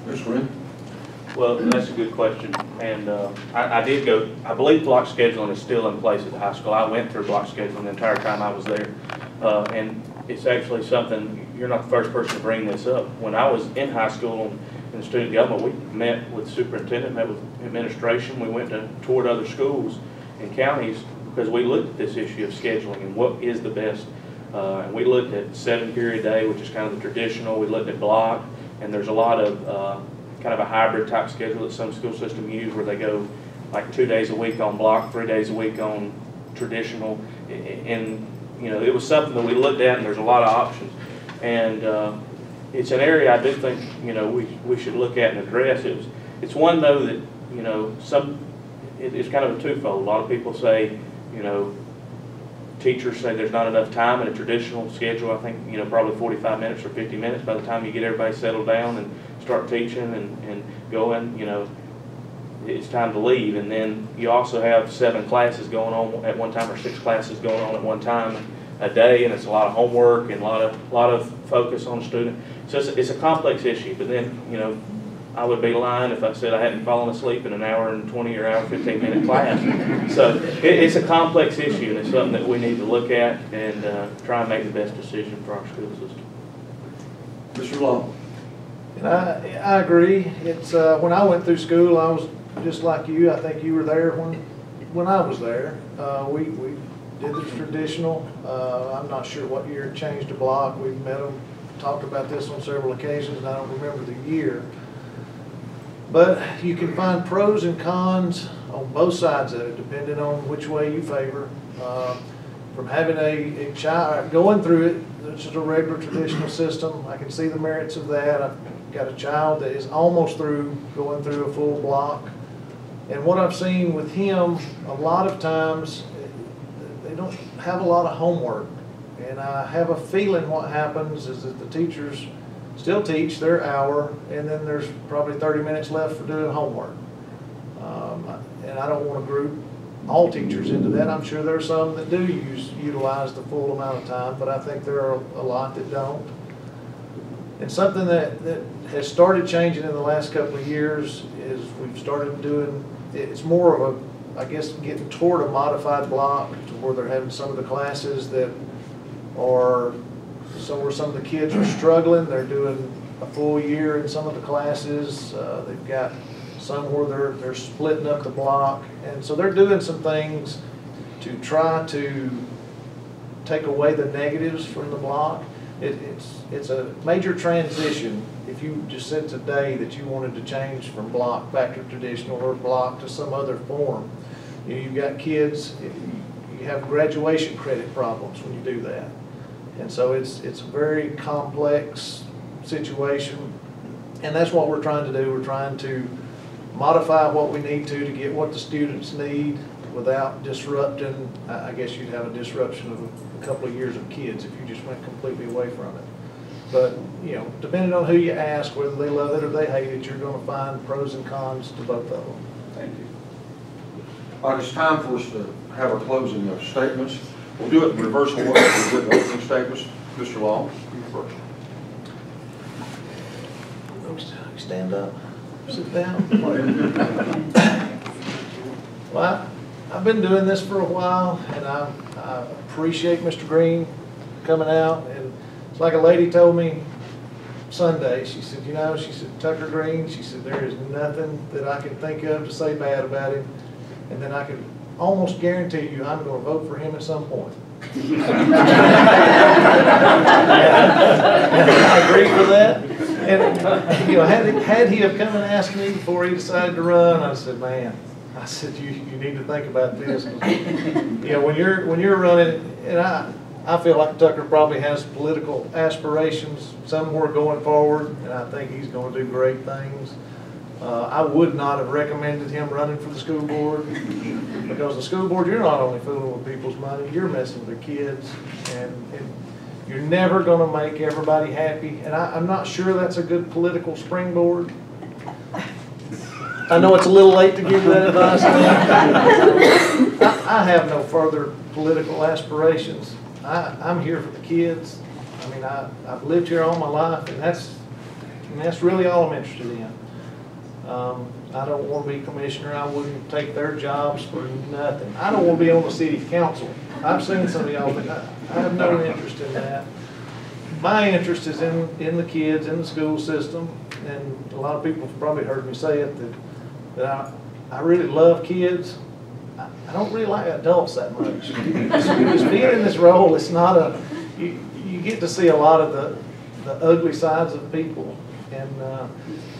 Ms. Wren? Well, that's a good question, and I did go. I believe block scheduling is still in place at the high school. I went through block scheduling the entire time I was there, and it's actually something. You're not the first person to bring this up. When I was in high school in student government, we met with the superintendent, met with administration. We went to toured other schools and counties because we looked at this issue of scheduling and what is the best. And we looked at 7-period day, which is kind of the traditional. We looked at block, and there's a lot of kind of a hybrid type schedule that some school systems use where they go like 2 days a week on block, 3 days a week on traditional. And you know, it was something that we looked at, and there's a lot of options. And it's an area I do think, you know, we should look at and address. It's one though that, you know, it's kind of a twofold. A lot of people say, you know, teachers say there's not enough time in a traditional schedule. I think, you know, probably 45 minutes or 50 minutes by the time you get everybody settled down and start teaching and going, you know, it's time to leave. And then you also have 7 classes going on at one time or 6 classes going on at one time a day, and it's a lot of homework and a lot of focus on student. So it's a complex issue. But then, you know, I would be lying if I said I hadn't fallen asleep in an hour and 20 or hour 15-minute class. So it's a complex issue, and it's something that we need to look at and try and make the best decision for our school system. Mr. Long? And I agree. It's when I went through school, I was just like you. I think you were there when I was there. We did the traditional. I'm not sure what year it changed to block. We've met them, talked about this on several occasions, and I don't remember the year. But you can find pros and cons on both sides of it, depending on which way you favor. From having a child, going through it, this is a regular traditional system. I can see the merits of that. I've got a child that is almost through, going through a full block. And what I've seen with him, a lot of times, they don't have a lot of homework. And I have a feeling what happens is that the teachers still teach their hour, and then there's probably 30 minutes left for doing homework. And I don't want to group all teachers into that. I'm sure there are some that do utilize the full amount of time, but I think there are a lot that don't. And something that has started changing in the last couple of years is we've started doing, it's more of a, I guess, getting toward a modified block to where they're having some of the classes that are, so where some of the kids are struggling, they're doing a full year in some of the classes. They've got some where they're splitting up the block. And so they're doing some things to try to take away the negatives from the block. It's a major transition. If you just said today that you wanted to change from block back to traditional or block to some other form, you've got kids, you have graduation credit problems when you do that. And so it's a very complex situation, and that's what we're trying to do. We're trying to modify what we need to get what the students need without disrupting. I guess you'd have a disruption of a couple of years of kids if you just went completely away from it. But, you know, depending on who you ask, whether they love it or they hate it, you're going to find pros and cons to both of them. Thank you. All right, it's time for us to have our closing statements. We'll do it in reverse order. We'll do the opening statements. Mr. Long, you first. Stand up, sit down. Well, I've been doing this for a while, and I appreciate Mr. Green coming out. And it's like a lady told me Sunday. She said, you know, she said, Tucker Green, she said, there is nothing that I can think of to say bad about him. And then I can almost guarantee you I'm going to vote for him at some point. I agree with that. And, you know, had he have come and asked me before he decided to run, I said, man, I said, you need to think about this. You know, when you're running, and I feel like Tucker probably has political aspirations somewhere going forward, and I think he's going to do great things. I would not have recommended him running for the school board, because the school board, you're not only fooling with people's money, you're messing with their kids, and you're never going to make everybody happy. And I'm not sure that's a good political springboard. I know it's a little late to give that advice. I have no further political aspirations. I'm here for the kids. I mean, I've lived here all my life, and that's really all I'm interested in. I don't want to be commissioner. I wouldn't take their jobs for nothing. I don't want to be on the city council. I've seen some of y'all, but I have no interest in that. My interest is in the kids, in the school system, and a lot of people have probably heard me say it, that I really love kids. I don't really like adults that much. Just being in this role, it's not you get to see a lot of the ugly sides of people. And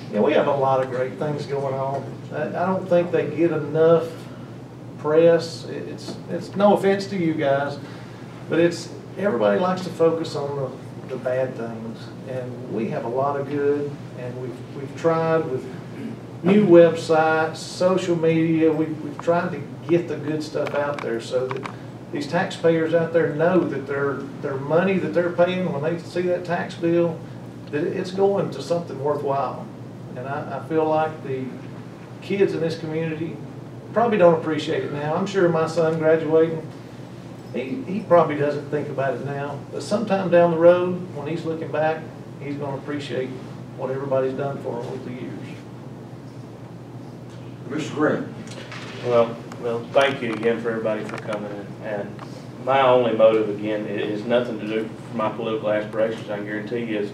you know, we have a lot of great things going on. I don't think they get enough press. It's no offense to you guys, but everybody likes to focus on the bad things. And we have a lot of good, and we've tried with new websites, social media. We've tried to get the good stuff out there so that these taxpayers out there know that their money that they're paying when they see that tax bill, that it's going to something worthwhile. And I feel like the kids in this community probably don't appreciate it now. I'm sure my son graduating, he probably doesn't think about it now. But sometime down the road, when he's looking back, he's going to appreciate what everybody's done for him over the years. Mr. Green. Well, thank you again for everybody for coming in. And my only motive, again, is nothing to do with my political aspirations. I can guarantee you, is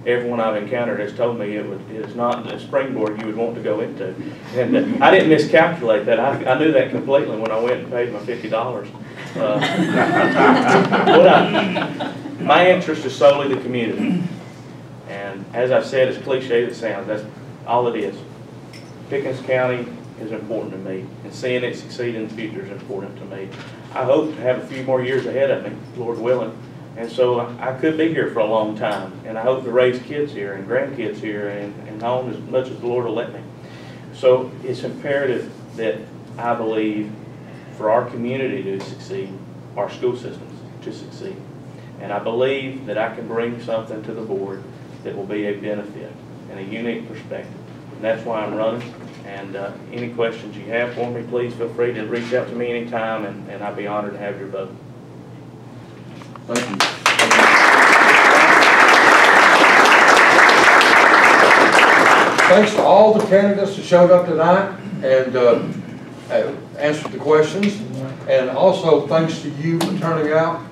everyone I've encountered has told me it is not the springboard you would want to go into. And I didn't miscalculate that. I knew that completely when I went and paid my $50. My interest is solely the community. And as I've said, as cliche as it sounds, that's all it is. Pickens County is important to me, and seeing it succeed in the future is important to me. I hope to have a few more years ahead of me, Lord willing, and so I could be here for a long time, and I hope to raise kids here and grandkids here and home as much as the Lord will let me. So it's imperative that I believe for our community to succeed, our school systems to succeed, and I believe that I can bring something to the board that will be a benefit and a unique perspective, and that's why I'm running. And any questions you have for me, please feel free to reach out to me anytime, and I'd be honored to have your vote. Thank you. Thanks to all the candidates who showed up tonight and answered the questions. And also thanks to you for turning out.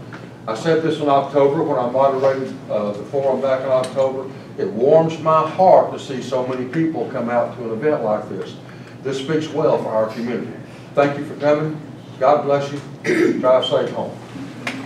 I said this in October when I moderated the forum back in October. It warms my heart to see so many people come out to an event like this. This speaks well for our community. Thank you for coming. God bless you. Drive safe home.